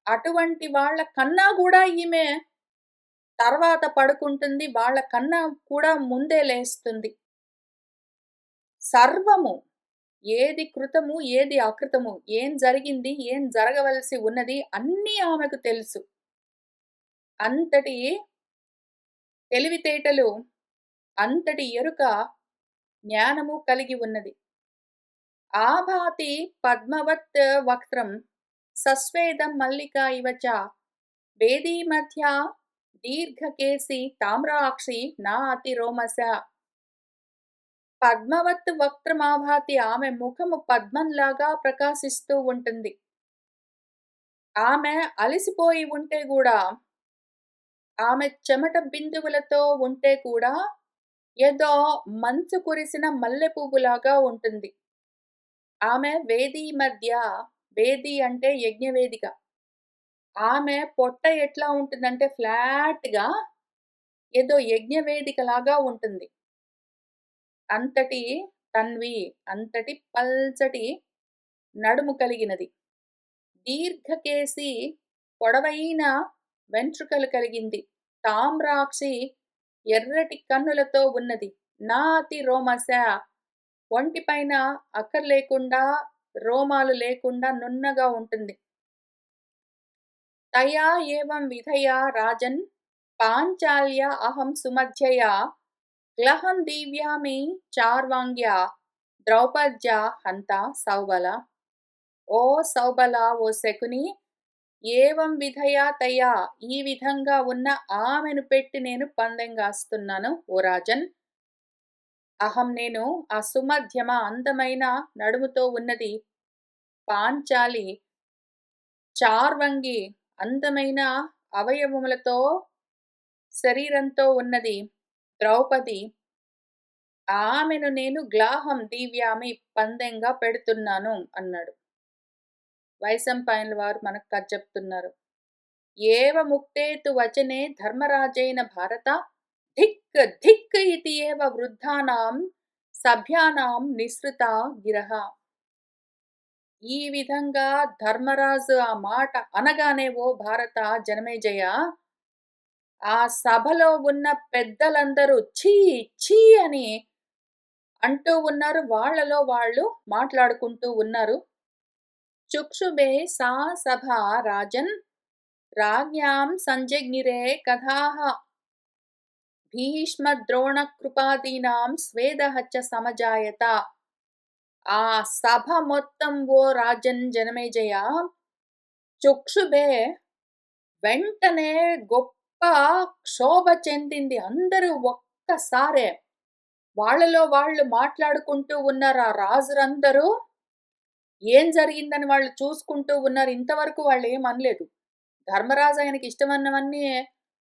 అటువంటి వాళ్ళ కన్నా గూడా ఈమె తర్వాత పడుకుంటుంది. వాళ్ళ కన్నా కూడా ముందే లేస్తుంది. సర్వము, ఏది కృతము, ఏది అకృతము, ఏం జరిగింది, ఏం జరగవలసి ఉన్నది అన్నీ ఆమెకు తెలుసు. అంతటి తెలివితేటలు, అంతటి ఎరుక, జ్ఞానము కలిగి ఉన్నది. ఆభాతి పద్మవత్ వక్త్రం సస్వేదం మల్లికా ఇవ చ వేదీ మధ్య దీర్ఘకేసి తామ్రాక్షి నా అతి రోమస. పద్మవత్ వక్త్రమాభాతి, ఆమె ముఖము పద్మంలాగా ప్రకాశిస్తూ ఉంటుంది. ఆమె అలసిపోయి ఉంటే గూడా, ఆమె చెమట బిందువులతో ఉంటే కూడా ఏదో మంచు కురిసిన మల్లె పువ్వులాగా ఉంటుంది. ఆమె వేదీ మధ్య, వేది అంటే యజ్ఞవేదిక. ఆమె పొట్ట ఎట్లా ఉంటుందంటే ఫ్లాట్‌గా ఏదో యజ్ఞవేదికలాగా ఉంటుంది. అంతటి తన్వి, అంతటి పల్చటి నడుము కలిగినది. దీర్ఘకేసి, పొడవైన వెంట్రుకలు కలిగింది. తామ్రాక్షి, ఎర్రటి కన్నులతో ఉన్నది. నా అతి రోమస, ఒంటిపైన అక్కర్లేకుండా రోమాలు లేకుండా నున్నగా ఉంటుంది. తయా ఏవం విధయా రాజన్ పాంచాల్య అహం సుమధ్యయా గ్లహం దీవ్యామి చార్వాంగ్య ద్రౌపద్య హంత సౌబల. ఓ సౌబల, ఓ శకుని, ఏవం విధయా తయా, ఈ విధంగా ఉన్న ఆమెను పెట్టి నేను పందెం కాస్తున్నాను ఓ రాజన్. అహం నేను ఆ సుమధ్యమ అందమైన నడుముతో ఉన్నది పాంచాలి చార్వంగి అందమైన అవయవములతో శరీరంతో ఉన్నది ద్రౌపది ఆమెను నేను గ్లాహం దీవ్యామి పందెంగా పెడుతున్నాను అన్నాడు. వైశంపాయనుల వారు మనకు కథ చెప్తున్నారు. ఏవ ముక్తేతు వచనే ధర్మరాజైన భారత ధిక్ ధిక్ ఇతి ఏవ వృద్ధానాం సభ్యానాం నిసృత గిరహ. ఈ విధంగా ధర్మరాజు ఆ మాట అనగానే ఓ భారత జనమేజయ ఆ సభలో ఉన్న పెద్దలందరూ ఛీ ఛీ అని అంటూ ఉన్నారు. వాళ్ళలో వాళ్ళు మాట్లాడుకుంటూ ఉన్నారు. చుక్షుబే సా సభ రాజన్ రాజ్ఞాం సంజజ్ఞిరే కథాః భీష్మ ద్రోణ కృపాదీనాం స్వేదః చ సమజాయత. ఆ సభ మొత్తం ఓ రాజన్ జనమేజయ చుక్షుబే వెంటనే గొప్ప క్షోభ చెందింది. అందరూ ఒక్కసారే వాళ్ళలో వాళ్ళు మాట్లాడుకుంటూ ఉన్నారు. ఆ రాజులందరూ ఏం జరిగిందని వాళ్ళు చూసుకుంటూ ఉన్నారు. ఇంతవరకు వాళ్ళు ఏం అనలేదు. ధర్మరాజు ఆయనకి ఇష్టమన్నవన్నీ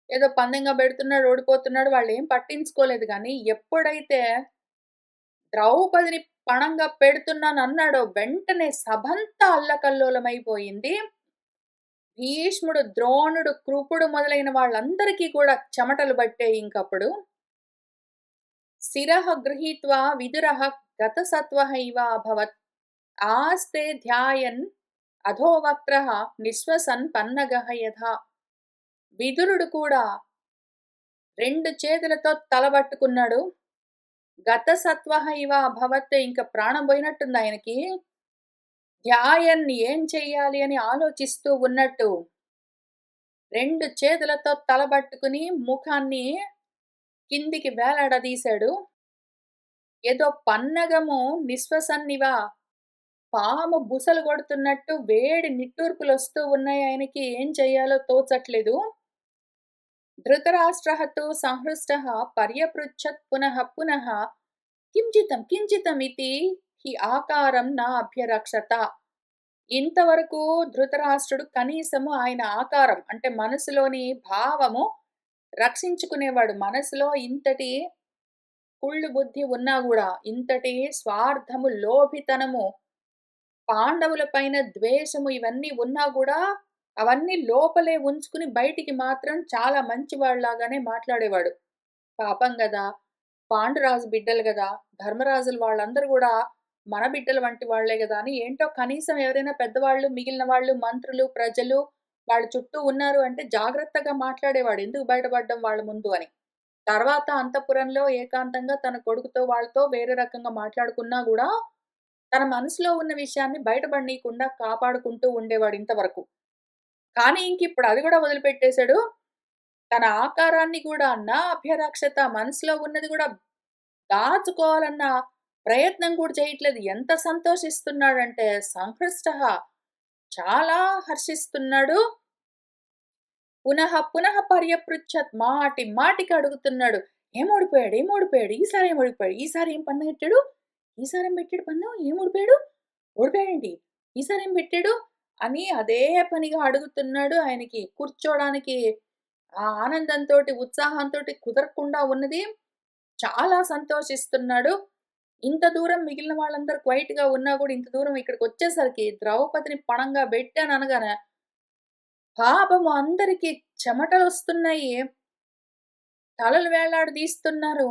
ఏదో పందెంగా పెడుతున్నాడు, ఓడిపోతున్నాడు, వాళ్ళు ఏం పట్టించుకోలేదు. కానీ ఎప్పుడైతే ద్రౌపదిని పణంగా పెడుతున్నానన్నాడో వెంటనే సభంతా అల్లకల్లోలమైపోయింది. భీష్ముడు, ద్రోణుడు, కృపుడు మొదలైన వాళ్ళందరికీ కూడా చెమటలు పట్టాయి. ఇంకప్పుడు శిరః గృహీత్వా విదురః గతసత్వః ఇవ అభవత్ ఆస్తే ధ్యాయన్ అధోవక్త్రః నిశ్వసన్ పన్నగః యథా. విదురుడు కూడా 2 చేతులతో తలబట్టుకున్నాడు. గతసత్వః ఇవ అభవత్, ఇంక ప్రాణం పోయినట్టుంది ఆయనకి. ధ్యాయన్ ఏం చెయ్యాలి అని ఆలోచిస్తూ ఉన్నట్టు 2 చేతులతో తలబట్టుకుని ముఖాన్ని కిందికి వేలాడదీశాడు. ఏదో పన్నగము నిశ్వసన్నివ పాము బుసలు కొడుతున్నట్టు వేడి నిట్టూర్పులొస్తూ ఉన్నాయి ఆయనకి. ఏం చెయ్యాలో తోచట్లేదు. ధృతరాష్ట్రః తు సంహృష్టః పర్యపృచ్ఛత్ పునః పునః కించితం కించితం ఇతి హి ఆకారం నా అభ్యరక్షత. ఇంతవరకు ధృతరాష్ట్రుడు కనీసము ఆయన ఆకారం అంటే మనసులోని భావము రక్షించుకునేవాడు. మనసులో ఇంతటి కుళ్ళు బుద్ధి ఉన్నా కూడా, ఇంతటి స్వార్థము, లోభితనము, పాండవుల పైన ద్వేషము ఇవన్నీ ఉన్నా కూడా అవన్నీ లోపలే ఉంచుకుని బయటికి మాత్రం చాలా మంచివాళ్లాగానే మాట్లాడేవాడు. పాపం గదా! పాండురాజు బిడ్డలు గదా! ధర్మరాజులు వాళ్ళందరూ కూడా మన బిడ్డల వంటి వాళ్లే గదా అని ఏంటో కనీసం ఎవరైనా పెద్దవాళ్ళు, మిగిలిన వాళ్ళు, మంత్రులు, ప్రజలు వాళ్ళ చుట్టూ ఉన్నారు అంటే జాగ్రత్తగా మాట్లాడేవాడు. ఎందుకు బయటపడ్డం వాళ్ళ ముందు అని. తర్వాత అంతఃపురంలో ఏకాంతంగా తన కొడుకుతో వాళ్ళతో వేరే రకంగా మాట్లాడుకున్నా కూడా తన మనసులో ఉన్న విషయాన్ని బయటపడనీయకుండా కాపాడుకుంటూ ఉండేవాడు ఇంతవరకు. కానీ ఇంకిప్పుడు అది కూడా వదిలిపెట్టేశాడు. తన ఆకారాన్ని కూడా నా అభ్యరక్షత మనసులో ఉన్నది కూడా దాచుకోవాలన్న ప్రయత్నం కూడా చేయట్లేదు. ఎంత సంతోషిస్తున్నాడంటే సంహృష్టః చాలా హర్షిస్తున్నాడు. పునః పునః పర్యపృచ్ఛత్ మాటి మాటికి అడుగుతున్నాడు. ఏం ఓడిపోయాడు? ఏం ఓడిపోయాడు? ఈసారి ఏం ఓడిపోయాడు? ఈసారి ఏం పందెం పెట్టాడు? ఈసారి ఏం పెట్టాడు పందెం? ఏం ఓడిపోయాడు? ఓడిపోయాడేంటి? ఈసారి ఏం పెట్టాడు? అని అదే పనిగా అడుగుతున్నాడు. ఆయనకి కూర్చోడానికి ఆ ఆనందంతోటి, ఉత్సాహంతోటి కుదరకుండా ఉన్నది. చాలా సంతోషిస్తున్నాడు. ఇంత దూరం మిగిలిన వాళ్ళందరూ క్వైట్‌గా ఉన్నా కూడా ఇంత దూరం ఇక్కడికొచ్చేసరికి ద్రౌపదిని పణంగా బెట్టాననగానే పాపము అందరికి చెమటలొస్తున్నాయి. తలలు వేళ్లాడదీస్తున్నారు.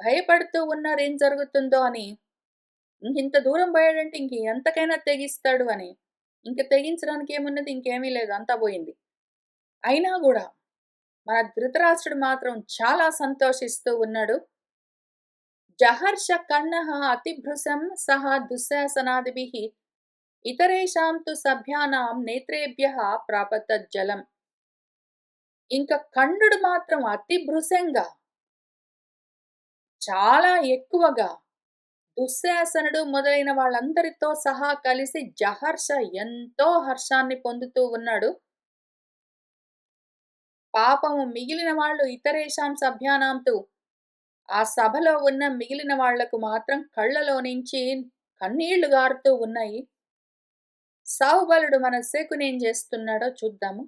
భయపడుతూ ఉన్నారు ఏం జరుగుతుందో అని. ఇంకింత దూరం పోయాడంటే ఇంక ఎంతకైనా తెగిస్తాడు అని. ఇంక తెగించడానికి ఏమున్నది? ఇంకేమీ లేదు. అంతా పోయింది. అయినా గూడా మన ధృతరాష్ట్రుడు మాత్రం చాలా సంతోషిస్తూ ఉన్నాడు. జహర్ష కర్ణః అతిభృశం సహ దుశ్శాసనాదిభిః ఇతరేషాం తు సభ్యానాం నేత్రేభ్యః ప్రాపతజ్జలం. ఇంక కర్ణుడు మాత్రం అతి భృశంగా చాలా ఎక్కువగా దుశ్శాసనుడు మొదలైన వాళ్ళందరితో సహా కలిసి జహర్ష ఎంతో హర్షాన్ని పొందుతూ ఉన్నాడు. పాపము మిగిలిన వాళ్ళు ఇతరేషాం సభ్యానాంతు ఆ సభలో ఉన్న మిగిలిన వాళ్లకు మాత్రం కళ్ళలో నుంచి కన్నీళ్లు గారుతూ ఉన్నాయి. సౌబలుడు మన శకునేం చేస్తున్నాడో చూద్దాము.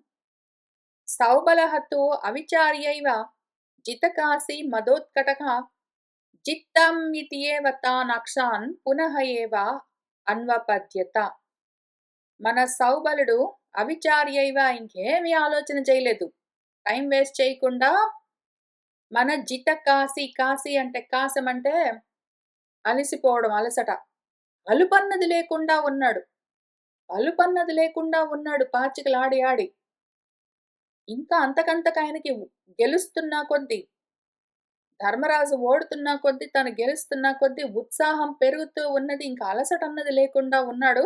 సౌబలహతు అవిచార్యైవ జితకాసి మదోత్కటక జిత్తం ఇతియేవ తానక్షాన్ పునః ఏవ అన్వపద్యత. మన సౌబలుడు అవిచార్యైవ ఇంకేమీ ఆలోచన చేయలేదు. టైం వేస్ట్ చేయకుండా మన జిత కాసి, కాసి అంటే కాసం అంటే అలసిపోవడం, అలసట. అలుపన్నది లేకుండా ఉన్నాడు. అలుపన్నది లేకుండా ఉన్నాడు పాచికలాడి ఆడి. ఇంకా అంతకంతకు ఆయనకి గెలుస్తున్న కొద్దీ, ధర్మరాజు ఓడుతున్న కొద్దీ, తను గెలుస్తున్న కొద్దీ ఉత్సాహం పెరుగుతూ ఉన్నది. ఇంకా అలసట అన్నది లేకుండా ఉన్నాడు.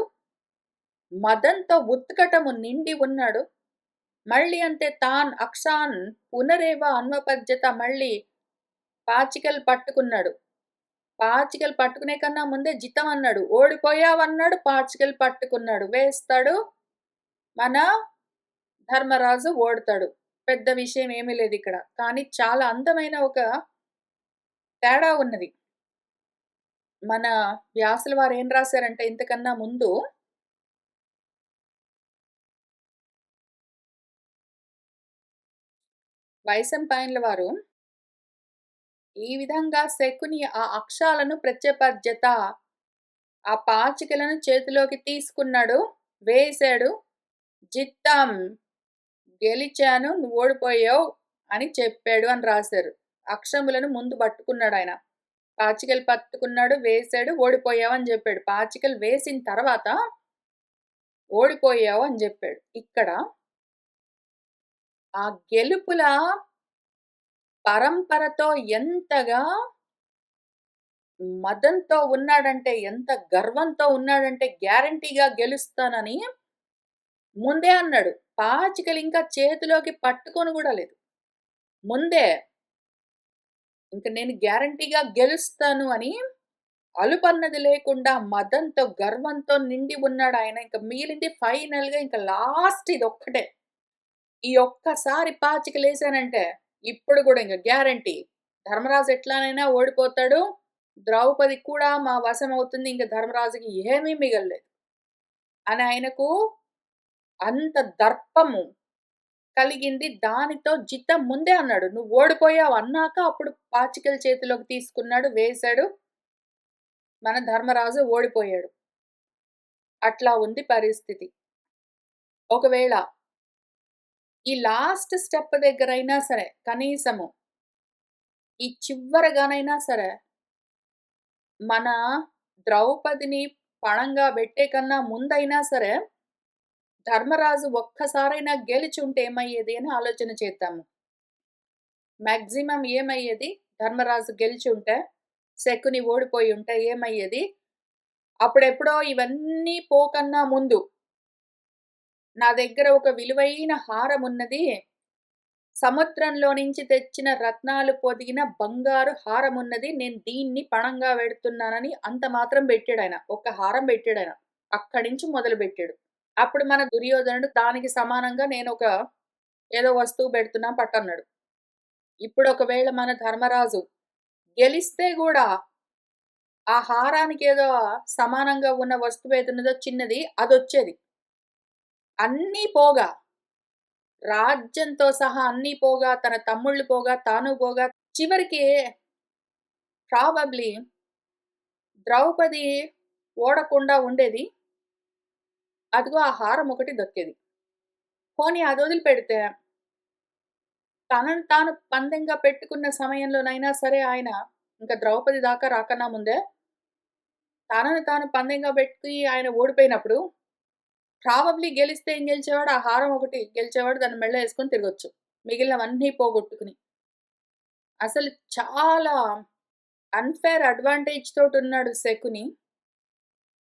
మదంతో ఉత్కటము నిండి ఉన్నాడు. మళ్ళీ అంటే తాన్ అక్షాన్ పునరేవ అన్వపద్యత, మళ్ళీ పాచికలు పట్టుకున్నాడు. పాచికలు పట్టుకునే కన్నా ముందే జితం అన్నాడు. ఓడిపోయావన్నాడు, పాచికలు పట్టుకున్నాడు. వేస్తాడు, మన ధర్మరాజు ఓడతాడు. పెద్ద విషయం ఏమీ లేదు ఇక్కడ. కానీ చాలా అందమైన ఒక తేడా ఉన్నది. మన వ్యాసుల వారు ఏం రాశారంటే ఇంతకన్నా ముందు, వైశంపాయనుల వారు ఈ విధంగా శకుని ఆ అక్షాలను ప్రత్యపద్యత, ఆ పాచికలను చేతిలోకి తీసుకున్నాడు, వేశాడు. జిత్తం, గెలిచాను, నువ్వు ఓడిపోయావు అని చెప్పాడు అని రాశారు. అక్షములను ముందు పట్టుకున్నాడు ఆయన. పాచికలు పట్టుకున్నాడు, వేశాడు, ఓడిపోయావు అని చెప్పాడు. పాచికలు వేసిన తర్వాత ఓడిపోయావు అని చెప్పాడు. ఇక్కడ ఆ గెలుపుల పరంపరతో ఎంతగా మదంతో ఉన్నాడంటే, ఎంత గర్వంతో ఉన్నాడంటే, గ్యారంటీగా గెలుస్తానని ముందే అన్నాడు. పాచికలు ఇంకా చేతిలోకి పట్టుకొని కూడా లేదు. ముందే ఇంక నేను గ్యారంటీగా గెలుస్తాను అని అలుపన్నది లేకుండా మదంతో, గర్వంతో నిండి ఉన్నాడు ఆయన. ఇంక మిగిలింది ఫైనల్‌గా ఇంక లాస్ట్ ఇదొక్కటే. ఈ ఒక్కసారి పాచికలేసానంటే ఇప్పుడు కూడా ఇంక గ్యారంటీ. ధర్మరాజు ఎట్లానైనా ఓడిపోతాడు. ద్రౌపది కూడా మా వశమవుతుంది. ఇంక ధర్మరాజుకి ఏమీ మిగల్లేదు అని ఆయనకు అంత దర్పము కలిగింది. దానితో జితం ముందే అన్నాడు. నువ్వు ఓడిపోయావు అన్నాక అప్పుడు పాచికల చేతిలోకి తీసుకున్నాడు, వేశాడు. మన ధర్మరాజు ఓడిపోయాడు. అట్లా ఉంది పరిస్థితి. ఒకవేళ ఈ లాస్ట్ స్టెప్ దగ్గరైనా సరే, కనీసము ఈ చివరగానైనా సరే, మన ద్రౌపదిని పణంగా పెట్టే కన్నా ముందైనా సరే, ధర్మరాజు ఒక్కసారైనా గెలిచి ఉంటే ఏమయ్యేది అని ఆలోచన చేద్దాము. మాక్సిమం ఏమయ్యేది? ధర్మరాజు గెలిచి ఉంటే, శకుని ఓడిపోయి ఉంటే ఏమయ్యేది? అప్పుడెప్పుడో ఇవన్నీ పోకన్నా ముందు నా దగ్గర ఒక విలువైన హారం ఉన్నది. సముద్రంలో నుంచి తెచ్చిన రత్నాలు పొదిగిన బంగారు హారం ఉన్నది. నేను దీన్ని పణంగా పెడుతున్నానని అంత మాత్రం పెట్టాడాయన. ఒక హారం పెట్టాడాయన. అక్కడి నుంచి మొదలుపెట్టాడు. అప్పుడు మన దుర్యోధనుడు దానికి సమానంగా నేనొక ఏదో వస్తువు పెడుతున్నా పట్టన్నాడు. ఇప్పుడు ఒకవేళ మన ధర్మరాజు గెలిస్తే గూడా ఆ హారానికి ఏదో సమానంగా ఉన్న వస్తువు ఏదున్నదో చిన్నది అదొచ్చేది. అన్నీ పోగా, రాజ్యంతో సహా అన్నీ పోగా, తన తమ్ముళ్ళు పోగా, తాను పోగా, చివరికి ప్రాబబ్లీ ద్రౌపది ఓడకుండా ఉండేది. అదిగో ఆ హారం ఒకటి దక్కేది. పోనీ అది వదిలిపెడితే తనను తాను పందెంగా పెట్టుకున్న సమయంలోనైనా సరే ఆయన ఇంకా ద్రౌపది దాకా రాకన్నా ముందే తనను తాను పందెంగా పెట్టి ఆయన ఓడిపోయినప్పుడు ప్రాబబ్లీ గెలిస్తే ఏం గెలిచేవాడు? ఆ హారం ఒకటి గెలిచేవాడు. దాన్ని మెడలో వేసుకొని తిరగొచ్చు. మిగిలినవన్నీ పోగొట్టుకుని. అసలు చాలా అన్‌ఫేర్ అడ్వాంటేజ్ తోటి ఉన్నాడు శకుని.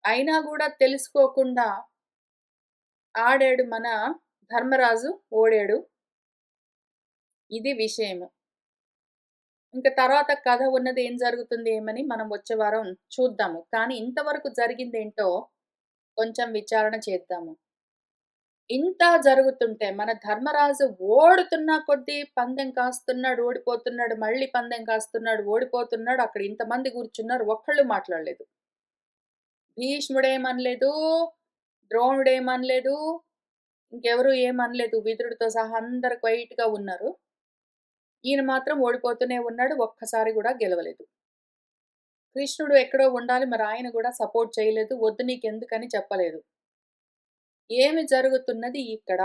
అయినా కూడా తెలుసుకోకుండా ఆడాడు మన ధర్మరాజు, ఓడాడు. ఇది విషయము. ఇంక తర్వాత కథ ఉన్నది ఏం జరుగుతుంది ఏమని మనం వచ్చే వారం చూద్దాము. కానీ ఇంతవరకు జరిగిందేంటో కొంచెం విచారణ చేద్దాము. ఇంత జరుగుతుంటే మన ధర్మరాజు ఓడుతున్న కొద్దీ పందెం కాస్తున్నాడు, ఓడిపోతున్నాడు, మళ్ళీ పందెం కాస్తున్నాడు, ఓడిపోతున్నాడు. అక్కడ ఇంతమంది కూర్చున్నారు. ఒక్కళ్ళు మాట్లాడలేదు. భీష్ముడేమనలేదు, ద్రోణుడేమనలేదు, ఇంకెవరు ఏమనలేదు. విదురుడితో సహా అందరూ క్వైట్‌గా ఉన్నారు. ఈయన మాత్రం ఓడిపోతూనే ఉన్నాడు. ఒక్కసారి గూడా గెలవలేదు. కృష్ణుడు ఎక్కడో ఉండాలి. మరి ఆయన గూడా సపోర్ట్ చేయలేదు. వద్దు నీకెందుకని చెప్పలేదు. ఏమి జరుగుతున్నది ఇక్కడ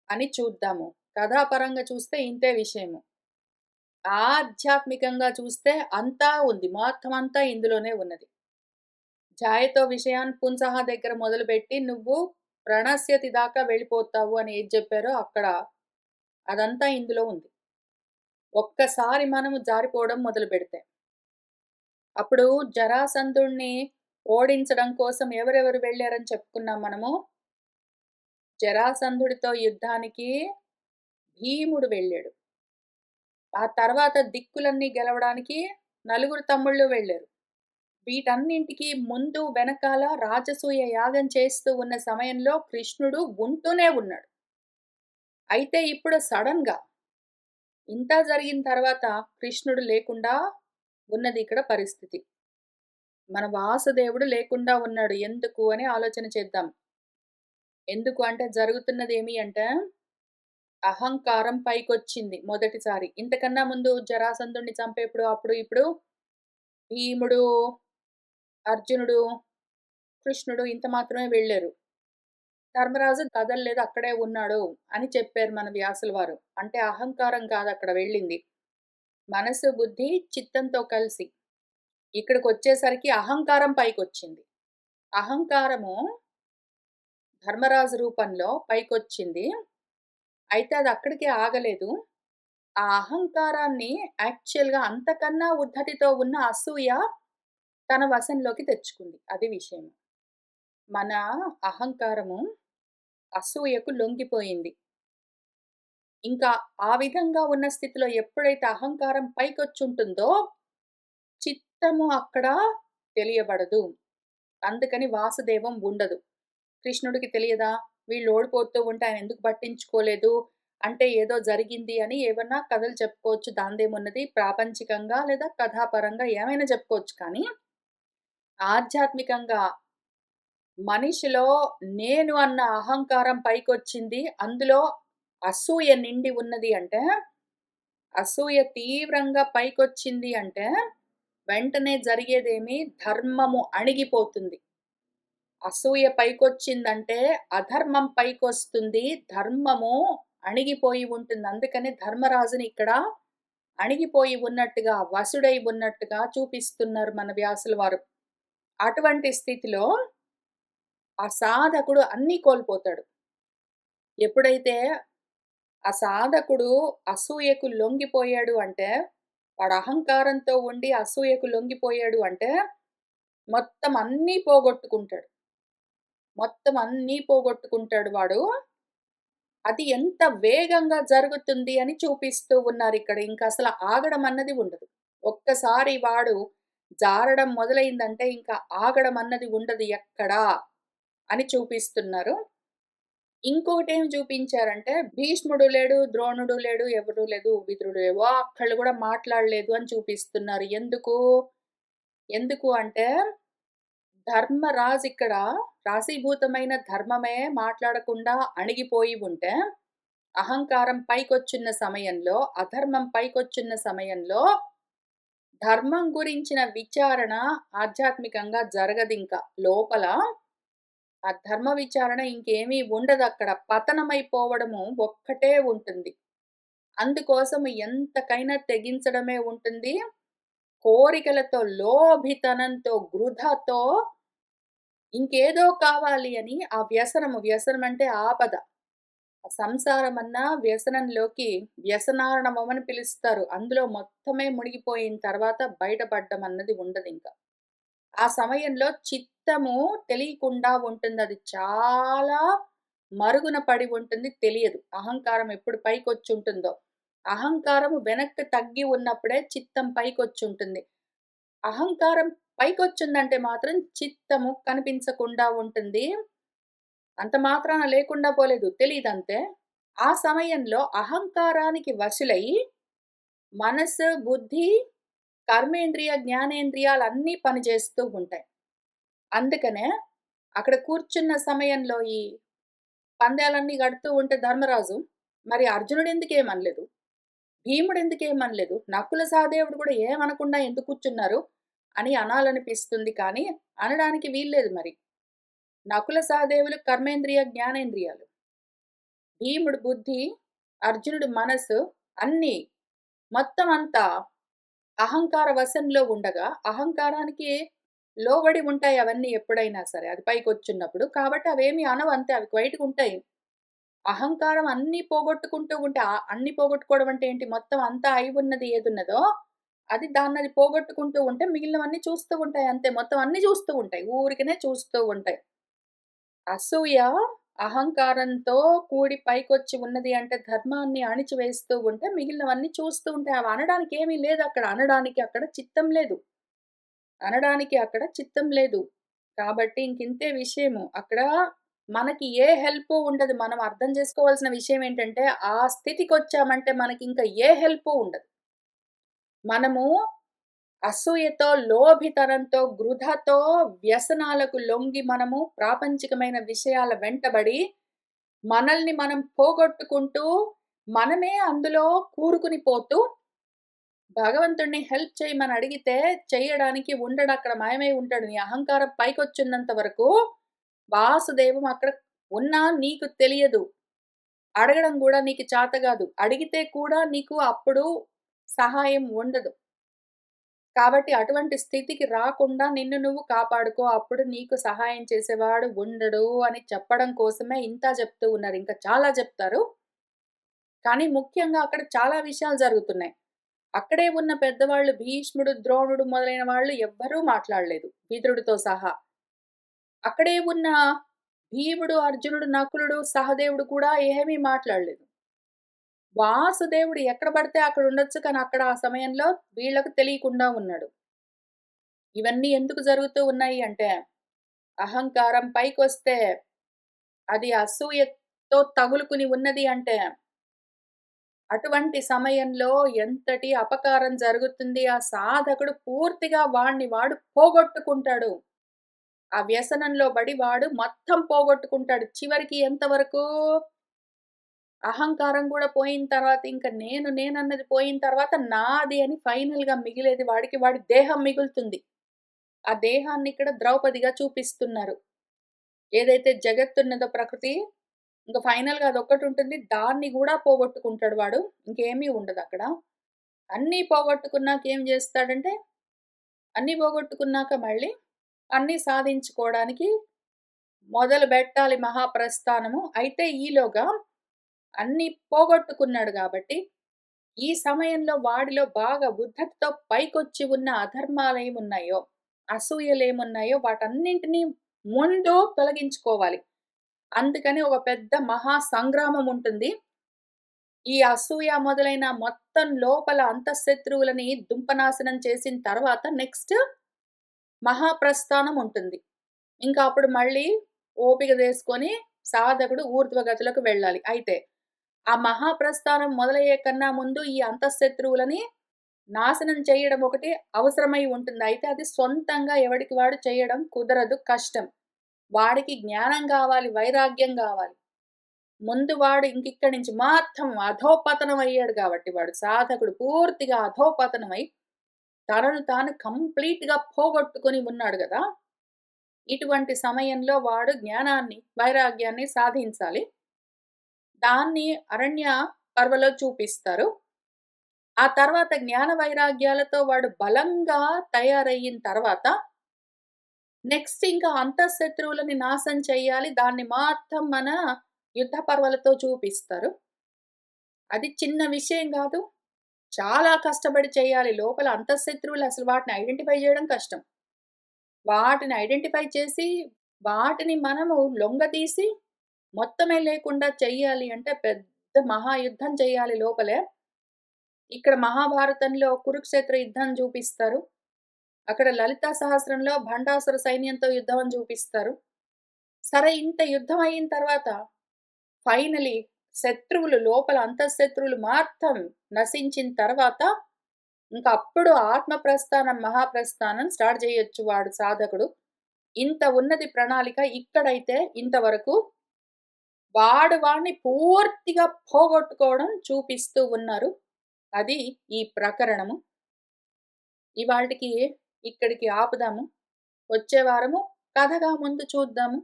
అని చూద్దాము. కథాపరంగా చూస్తే ఇంతే విషయము. ఆధ్యాత్మికంగా చూస్తే అంతా ఉంది. మొత్తం అంతా ఇందులోనే ఉన్నది. ఛాయతో విషయాన్ పుంసహ దగ్గర మొదలుపెట్టి నువ్వు ప్రణశ్యతి దాకా వెళ్ళిపోతావు అని ఏది చెప్పారో అక్కడ అదంతా ఇందులో ఉంది. ఒక్కసారి మనము జారిపోవడం మొదలుపెడితే. అప్పుడు జరాసంధుడిని ఓడించడం కోసం ఎవరెవరు వెళ్లారని చెప్పుకున్నాం మనము. జరాసంధుడితో యుద్ధానికి భీముడు వెళ్ళాడు. ఆ తర్వాత దిక్కులన్నీ గెలవడానికి నలుగురు తమ్ముళ్ళు వెళ్లారు. వీటన్నింటికి ముందు వెనకాల రాజసూయ యాగం చేస్తూ ఉన్న సమయంలో కృష్ణుడు ఉంటూనే ఉన్నాడు. అయితే ఇప్పుడు సడెన్‌గా ఇంత జరిగిన తర్వాత కృష్ణుడు లేకుండా ఉన్నది ఇక్కడ పరిస్థితి. మన వాసుదేవుడు లేకుండా ఉన్నాడు. ఎందుకు అని ఆలోచన చేద్దాం. ఎందుకు అంటే జరుగుతున్నదేమి అంటే అహంకారం పైకొచ్చింది మొదటిసారి. ఇంతకన్నా ముందు జరాసంధుడిని చంపేప్పుడు అప్పుడు ఇప్పుడు భీముడు, అర్జునుడు, కృష్ణుడు ఇంత మాత్రమే వెళ్లారు. ధర్మరాజు కదలలేదు అక్కడే ఉన్నాడు అని చెప్పారు మన వ్యాసుల వారు. అంటే అహంకారం కాదక్కడ వెళ్ళింది. మనసు, బుద్ధి, చిత్తంతో కలిసి. ఇక్కడికొచ్చేసరికి అహంకారం పైకొచ్చింది. అహంకారము ధర్మరాజు రూపంలో పైకొచ్చింది. అయితే అది అక్కడికే ఆగలేదు. ఆ అహంకారాన్ని యాక్చువల్‌గా అంతకన్నా ఉద్ధతితో ఉన్న అసూయ తన వశంలోకి తెచ్చుకుంది. అది విషయం. మన అహంకారము అసూయకు లొంగిపోయింది. ఇంకా ఆ విధంగా ఉన్న స్థితిలో ఎప్పుడైతే అహంకారం పైకొచ్చుంటుందో, చిత్తము అక్కడ తెలియబడదు. అందుకని వాసుదేవం ఉండదు. కృష్ణుడికి తెలియదా? వీళ్ళు ఓడిపోతూ ఉంటే ఆయన ఎందుకు పట్టించుకోలేదు? అంటే ఏదో జరిగింది అని ఏవన్నా కథలు చెప్పుకోవచ్చు. దానిదేమున్నది? ప్రాపంచికంగా లేదా కథాపరంగా ఏమైనా చెప్పుకోవచ్చు. కానీ ఆధ్యాత్మికంగా మనిషిలో నేను అన్న అహంకారం పైకొచ్చింది. అందులో అసూయ నిండి ఉన్నది అంటే, అసూయ తీవ్రంగా పైకొచ్చింది అంటే, వెంటనే జరిగేదేమి ధర్మము అణిగిపోతుంది. అసూయ పైకొచ్చిందంటే అధర్మం పైకొస్తుంది. ధర్మము అణిగిపోయి ఉంటుంది. అందుకని ధర్మరాజుని ఇక్కడ అణిగిపోయి ఉన్నట్టుగా, వశుడై ఉన్నట్టుగా చూపిస్తున్నారు మన వ్యాసుల వారు. అటువంటి స్థితిలో ఆ సాధకుడు అన్నీ కోల్పోతాడు. ఎప్పుడైతే ఆ సాధకుడు అసూయకు లొంగిపోయాడు అంటే, వాడు అహంకారంతో ఉండి అసూయకు లొంగిపోయాడు అంటే, మొత్తం అన్నీ పోగొట్టుకుంటాడు. మొత్తం అన్నీ పోగొట్టుకుంటాడు వాడు. అది ఎంత వేగంగా జరుగుతుంది అని చూపిస్తూ ఉన్నారిక్కడ. ఇంకసల ఆగడం అన్నది ఉండదు. ఒక్కసారి వాడు జారడం మొదలైందంటే ఇంకా ఆగడం అన్నది ఉండదు ఎక్కడా అని చూపిస్తున్నారు. ఇంకోటేం చూపించారంటే భీష్ముడు లేడు, ద్రోణుడు లేడు, ఎవరు లేదు, విదురుడు లేవు. ఒక్కళ్ళు గూడా మాట్లాడలేదు అని చూపిస్తున్నారు. ఎందుకు? ఎందుకు అంటే ధర్మరాజిక్కడ రాశీభూతమైన ధర్మమే మాట్లాడకుండా అణిగిపోయి ఉంటే, అహంకారం పైకొచ్చున్న సమయంలో, అధర్మం పైకొచ్చున్న సమయంలో, ధర్మం గురించిన విచారణ ఆధ్యాత్మికంగా జరగదింక. లోపల ఆ ధర్మ విచారణ ఇంకేమీ ఉండదక్కడ. పతనమైపోవడము ఒక్కటే ఉంటుంది. అందుకోసం ఎంతకైనా తెగించడమే ఉంటుంది. కోరికలతో, లోభితనంతో, గృధతో ఇంకేదో కావాలి అని ఆ వ్యసనము, వ్యసనం అంటే ఆపద. సంసారమన్నా వ్యసనంలోకి వ్యసనార్ణవమని పిలుస్తారు. అందులో మొత్తమే మునిగిపోయిన తర్వాత బయటపడ్డం అన్నది ఉండదింక. ఆ సమయంలో చిత్తము తెలియకుండా ఉంటుంది. అది చాలా మరుగున పడి ఉంటుంది తెలియదు. అహంకారం ఎప్పుడు పైకొచ్చుంటుందో. అహంకారము వెనక్కి తగ్గి ఉన్నప్పుడే చిత్తం పైకొచ్చుంటుంది. అహంకారం పైకొచ్చిందంటే మాత్రం చిత్తము కనిపించకుండా ఉంటుంది. అంత మాత్రాన లేకుండా పోలేదు. తెలీదంతే. ఆ సమయంలో అహంకారానికి వశులై మనసు, బుద్ధి, కర్మేంద్రియ, జ్ఞానేంద్రియాలన్నీ పనిచేస్తూ ఉంటాయి. అందుకనే అక్కడ కూర్చున్న సమయంలో ఈ పందాలన్నీ గడుతూ ఉంటే ధర్మరాజు, మరి అర్జునుడెందుకేమనలేదు? భీముడెందుకేమనలేదు? నకుల సహదేవుడు కూడా ఏమనకుండా ఎందుకు కూర్చున్నారు? అని అనాలనిపిస్తుంది కానీ, అనడానికి వీల్లేదు మరి. నకుల సహదేవులు కర్మేంద్రియ, జ్ఞానేంద్రియాలు. భీముడు బుద్ధి, అర్జునుడు మనసు అన్నీ మొత్తం అంతా అహంకార వశంలో ఉండగా, అహంకారానికి లోబడి ఉంటాయి అవన్నీ ఎప్పుడైనా సరే. అది పైకొచ్చున్నప్పుడు. కాబట్టి అవేమి అనవంతే అవి క్వైట్‌గుంటాయి. అహంకారం అన్నీ పోగొట్టుకుంటూ ఉంటే అన్నీ పోగొట్టుకోవడం అంటే ఏంటి? మొత్తం అంతా అయి ఉన్నది ఏదున్నదో, అది దాన్నది పోగొట్టుకుంటూ ఉంటే మిగిలినవన్నీ చూస్తూ ఉంటాయి అంతే. మొత్తం అన్నీ చూస్తూ ఉంటాయి. ఊరికనే చూస్తూ ఉంటాయి. అసూయ అహంకారంతో కూడి పైకొచ్చి ఉన్నది అంటే ధర్మాన్ని అణిచివేస్తూ ఉంటే మిగిలినవన్నీ చూస్తూ ఉంటాయి. అవి అనడానికి ఏమీ లేదక్కడ. అనడానికి అక్కడ చిత్తం లేదు. అనడానికి అక్కడ చిత్తం లేదు. కాబట్టి ఇంకింతే విషయము. అక్కడ మనకి ఏ హెల్పు ఉండదు. మనం అర్థం చేసుకోవాల్సిన విషయం ఏంటంటే, ఆ స్థితికొచ్చామంటే మనకింక ఏ హెల్పు ఉండదు. మనము అసూయతో, లోభితనంతో, గృధతో, వ్యసనాలకు లొంగి మనము ప్రాపంచికమైన విషయాల వెంటబడి, మనల్ని మనం పోగొట్టుకుంటూ, మనమే అందులో కూరుకుని పోతూ, భగవంతుడిని హెల్ప్ చేయమని అడిగితే చెయ్యడానికి ఉండడక్కడ మాయమై ఉంటాడు. నీ అహంకారం పైకొచ్చున్నంత వరకు వాసుదేవం అక్కడ ఉన్నా నీకు తెలియదు. అడగడం గూడా నీకు చాతగాదు. అడిగితే కూడా నీకు అప్పుడు సహాయం ఉండదు. కాబట్టి అటువంటి స్థితికి రాకుండా నిన్ను నువ్వు కాపాడుకో. అప్పుడు నీకు సహాయం చేసేవాడు ఉండడు అని చెప్పడం కోసమే ఇంత చెప్తూ ఉన్నారు. ఇంకా చాలా చెప్తారు. కానీ ముఖ్యంగా అక్కడ చాలా విషయాలు జరుగుతున్నాయి. అక్కడే ఉన్న పెద్దవాళ్ళు భీష్ముడు, ద్రోణుడు మొదలైన వాళ్ళు ఎవ్వరూ మాట్లాడలేదు. విదురుడితో సహా. అక్కడే ఉన్న భీముడు, అర్జునుడు, నకులుడు, సహదేవుడు కూడా ఏమీ మాట్లాడలేదు. వాసుదేవుడు ఎక్కడ పడితే అక్కడ ఉండొచ్చు. కానీ అక్కడ ఆ సమయంలో వీళ్ళకి తెలియకుండా ఉన్నాడు. ఇవన్నీ ఎందుకు జరుగుతూ ఉన్నాయి అంటే, అహంకారం పైకొస్తే అది అసూయతో తగులుకుని ఉన్నది అంటే, అటువంటి సమయంలో ఎంతటి అపకారం జరుగుతుంది. ఆ సాధకుడు పూర్తిగా వాడిని వాడు పోగొట్టుకుంటాడు. ఆ వ్యసనంలో బడి వాడు మొత్తం పోగొట్టుకుంటాడు. చివరికి ఎంతవరకు అహంకారం గూడా పోయిన తర్వాత ఇంక నేనన్నది పోయిన తర్వాత నాది అని ఫైనల్‌గా మిగిలేది వాడికి వాడి దేహం మిగులుతుంది. ఆ దేహాన్ని ఇక్కడ ద్రౌపదిగా చూపిస్తున్నారు. ఏదైతే జగత్తున్నదో ప్రకృతి ఇంక ఫైనల్‌గా అదొక్కటుంటుంది. దాన్ని గూడా పోగొట్టుకుంటాడు వాడు. ఇంకేమీ ఉండదక్కడ. అన్నీ పోగొట్టుకున్నాక ఏం జేస్తాడంటే, అన్నీ పోగొట్టుకున్నాక మళ్ళీ అన్నీ సాధించుకోవడానికి మొదలు బెట్టాలి మహాప్రస్థానము. అయితే ఈలోగా అన్నీ పోగొట్టుకున్నాడు గాబట్టి, ఈ సమయంలో వాడిలో బాగా ఉద్ధతితో పైకొచ్చి ఉన్న అధర్మాలేమున్నాయో, అసూయలేమున్నాయో వాటన్నింటిని ముందు తొలగించుకోవాలి. అందుకని ఒక పెద్ద మహా సంగ్రామం ఉంటుంది. ఈ అసూయ మొదలైన మొత్తం లోపల అంతఃశత్రువులని దుంపనాశనం చేసిన తర్వాత నెక్స్ట్ మహాప్రస్థానం ఉంటుంది. ఇంకా అప్పుడు మళ్ళీ ఓపిక చేసుకొని సాధకుడు ఊర్ధ్వగతులకు వెళ్ళాలి. అయితే ఆ మహాప్రస్థానం మొదలయ్యే కన్నా ముందు ఈ అంతఃశత్రువులని నాశనం చేయడం ఒకటి అవసరమై ఉంటుంది. అయితే అది సొంతంగా ఎవడికి వాడు చేయడం కుదరదు, కష్టం. వాడికి జ్ఞానం గావాలి, వైరాగ్యం గావాలి. ముందు వాడు ఇంకిక్కడి నుంచి మొత్తం అధోపతనం అయ్యాడు గాబట్టి వాడు సాధకుడు పూర్తిగా అధోపతనమై తనను తాను కంప్లీట్‌గా పోగొట్టుకొని ఉన్నాడు గదా! ఇటువంటి సమయంలో వాడు జ్ఞానాన్ని, వైరాగ్యాన్ని సాధించాలి. దాన్ని అరణ్య పర్వలో చూపిస్తారు. ఆ తర్వాత జ్ఞాన వైరాగ్యాలతో వాడు బలంగా తయారయిన తర్వాత నెక్స్ట్ ఇంకా అంతఃశత్రువులని నాశనం చెయ్యాలి. దాన్ని మొత్తం మన యుద్ధ పర్వాలతో చూపిస్తారు. అది చిన్న విషయం గాదు. చాలా కష్టపడి చేయాలి. లోపల అంతఃశత్రువులు అసలు వాటిని ఐడెంటిఫై జేయడం కష్టం. వాటిని ఐడెంటిఫై చేసి, వాటిని మనము లొంగదీసి, మొత్తమే లేకుండా చెయ్యాలి అంటే పెద్ద మహాయుద్ధం చెయ్యాలి లోపలే. ఇక్కడ మహాభారతంలో కురుక్షేత్ర యుద్ధం చూపిస్తారు. అక్కడ లలితా సహస్రంలో భండాసుర సైన్యంతో యుద్ధం అని చూపిస్తారు. సరే ఇంత యుద్ధం అయిన తర్వాత ఫైనలీ శత్రువులు లోపల అంతఃశత్రువులు మొత్తం నశించిన తర్వాత ఇంక అప్పుడు ఆత్మ ప్రస్థానం, మహాప్రస్థానం స్టార్ట్ చేయొచ్చు వాడు సాధకుడు. ఇంత ఉన్నది ప్రణాళిక. ఇక్కడైతే ఇంతవరకు వాడిని పూర్తిగా పోగొట్టుకోవడం చూపిస్తూ ఉన్నారు. అది ఈ ప్రకరణము. ఇవాల్టికి ఇక్కడికి ఆపుదాము. వచ్చే వారము కథగా ముందు చూద్దాము.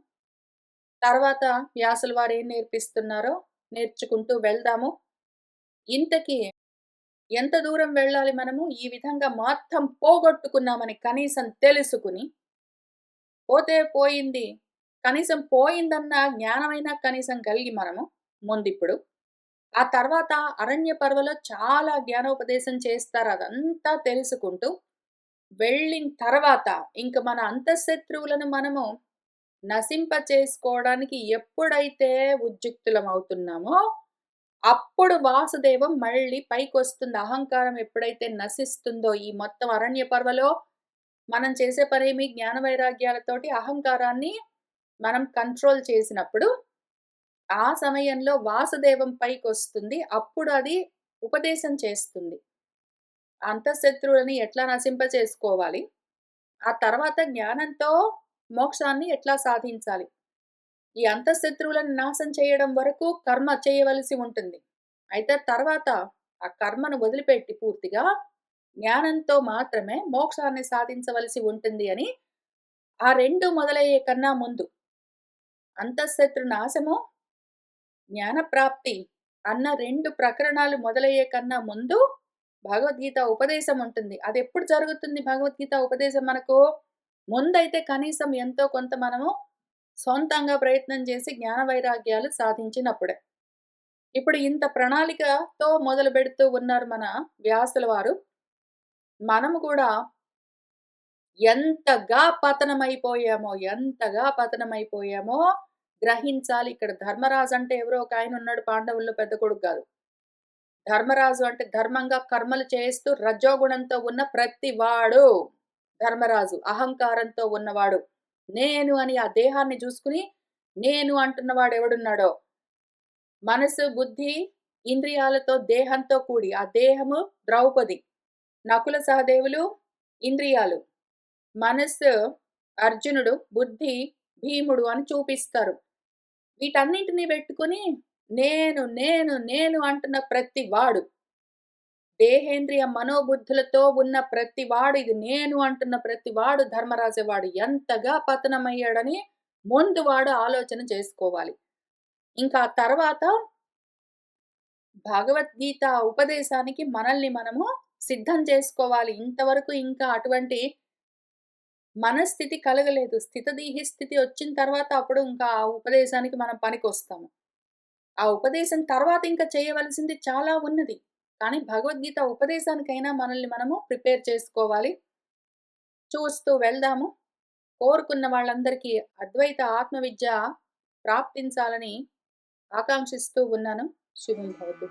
తర్వాత వ్యాసుల వారు ఏం నేర్పిస్తున్నారో నేర్చుకుంటూ వెళ్దాము. ఇంతకీ ఎంత దూరం వెళ్ళాలి మనము? ఈ విధంగా మొత్తం పోగొట్టుకున్నామని కనీసం తెలుసుకుని, పోతే పోయింది. కనీసం పోయిందన్న జ్ఞానమైనా కనీసం కలిగి మనము ముందిప్పుడు. ఆ తర్వాత అరణ్య పర్వలో చాలా జ్ఞానోపదేశం చేస్తారు. అదంతా తెలుసుకుంటూ వెళ్ళిన తర్వాత ఇంక మన అంతఃశత్రువులను మనము నశింప చేసుకోవడానికి ఎప్పుడైతే ఉద్యుక్తులమవుతున్నామో అప్పుడు వాసుదేవం మళ్ళీ పైకొస్తుంది. అహంకారం ఎప్పుడైతే నశిస్తుందో ఈ మొత్తం అరణ్య పర్వలో మనం చేసే పనేమి జ్ఞాన వైరాగ్యాలతోటి అహంకారాన్ని మనం కంట్రోల్ చేసినప్పుడు ఆ సమయంలో వాసుదేవం పైకొస్తుంది. అప్పుడు అది ఉపదేశం చేస్తుంది. అంతఃశత్రువులని ఎట్లా నశింప చేసుకోవాలి? ఆ తర్వాత జ్ఞానంతో మోక్షాన్ని ఎట్లా సాధించాలి? ఈ అంతఃశత్రువులను నాశనం చేయడం వరకు కర్మ చేయవలసి ఉంటుంది. అయితే తర్వాత ఆ కర్మను వదిలిపెట్టి పూర్తిగా జ్ఞానంతో మాత్రమే మోక్షాన్ని సాధించవలసి ఉంటుంది అని ఆ 2 మొదలయ్యే కన్నా ముందు అంతఃశత్రు నాశము, జ్ఞానప్రాప్తి అన్న 2 ప్రకరణాలు మొదలయ్యే కన్నా ముందు భగవద్గీత ఉపదేశం ఉంటుంది. అదెప్పుడు జరుగుతుంది భగవద్గీత ఉపదేశం మనకు? ముందైతే కనీసం ఎంతో కొంత మనము సొంతంగా ప్రయత్నం చేసి జ్ఞాన వైరాగ్యాలు సాధించినప్పుడే. ఇప్పుడు ఇంత ప్రణాళికతో మొదలుపెడుతూ ఉన్నారు మన వ్యాసుల వారు. మనము కూడా ఎంతగా పతనమైపోయామో గ్రహించాలి. ఇక్కడ ధర్మరాజు అంటే ఎవరో ఒక ఆయన ఉన్నాడు పాండవుల్లో పెద్ద కొడుకు కాదు. ధర్మరాజు అంటే ధర్మంగా కర్మలు చేస్తూ రజోగుణంతో ఉన్న ప్రతివాడు ధర్మరాజు. అహంకారంతో ఉన్నవాడు. నేను అని ఆ దేహాన్ని చూసుకుని నేను అంటున్నవాడు ఎవడున్నాడో మనసు, బుద్ధి, ఇంద్రియాలతో దేహంతో కూడి ఆ దేహము ద్రౌపది, నకుల సహదేవులు ఇంద్రియాలు, మనస్సు అర్జునుడు, బుద్ధి భీముడు అని చూపిస్తారు. వీటన్నింటినీ పెట్టుకుని నేను నేను నేను అంటున్న ప్రతి వాడు దేహేంద్రియ మనోబుద్ధులతో ఉన్న ప్రతివాడు ఇది నేను అంటున్న ప్రతివాడు ధర్మరాజువాడు ఎంతగా పతనమయ్యాడని ముందు వాడు ఆలోచన చేసుకోవాలి. ఇంకా తర్వాత భగవద్గీత ఉపదేశానికి మనల్ని మనము సిద్ధం చేసుకోవాలి. ఇంతవరకు ఇంకా అటువంటి మనస్థితి కలగలేదు. స్థితదీహి స్థితి వచ్చిన తర్వాత అప్పుడు ఇంకా ఆ ఉపదేశానికి మనం పనికొస్తాము. ఆ ఉపదేశం తర్వాత ఇంకా చేయవలసింది చాలా ఉన్నది. కానీ భగవద్గీత ఉపదేశానికైనా మనల్ని మనము ప్రిపేర్ చేసుకోవాలి. చూస్తూ వెళ్దాము. కోరుకున్న వాళ్ళందరికీ అద్వైత ఆత్మవిద్య ప్రాప్తించాలని ఆకాంక్షిస్తూ ఉన్నాను. శుభం భవతు.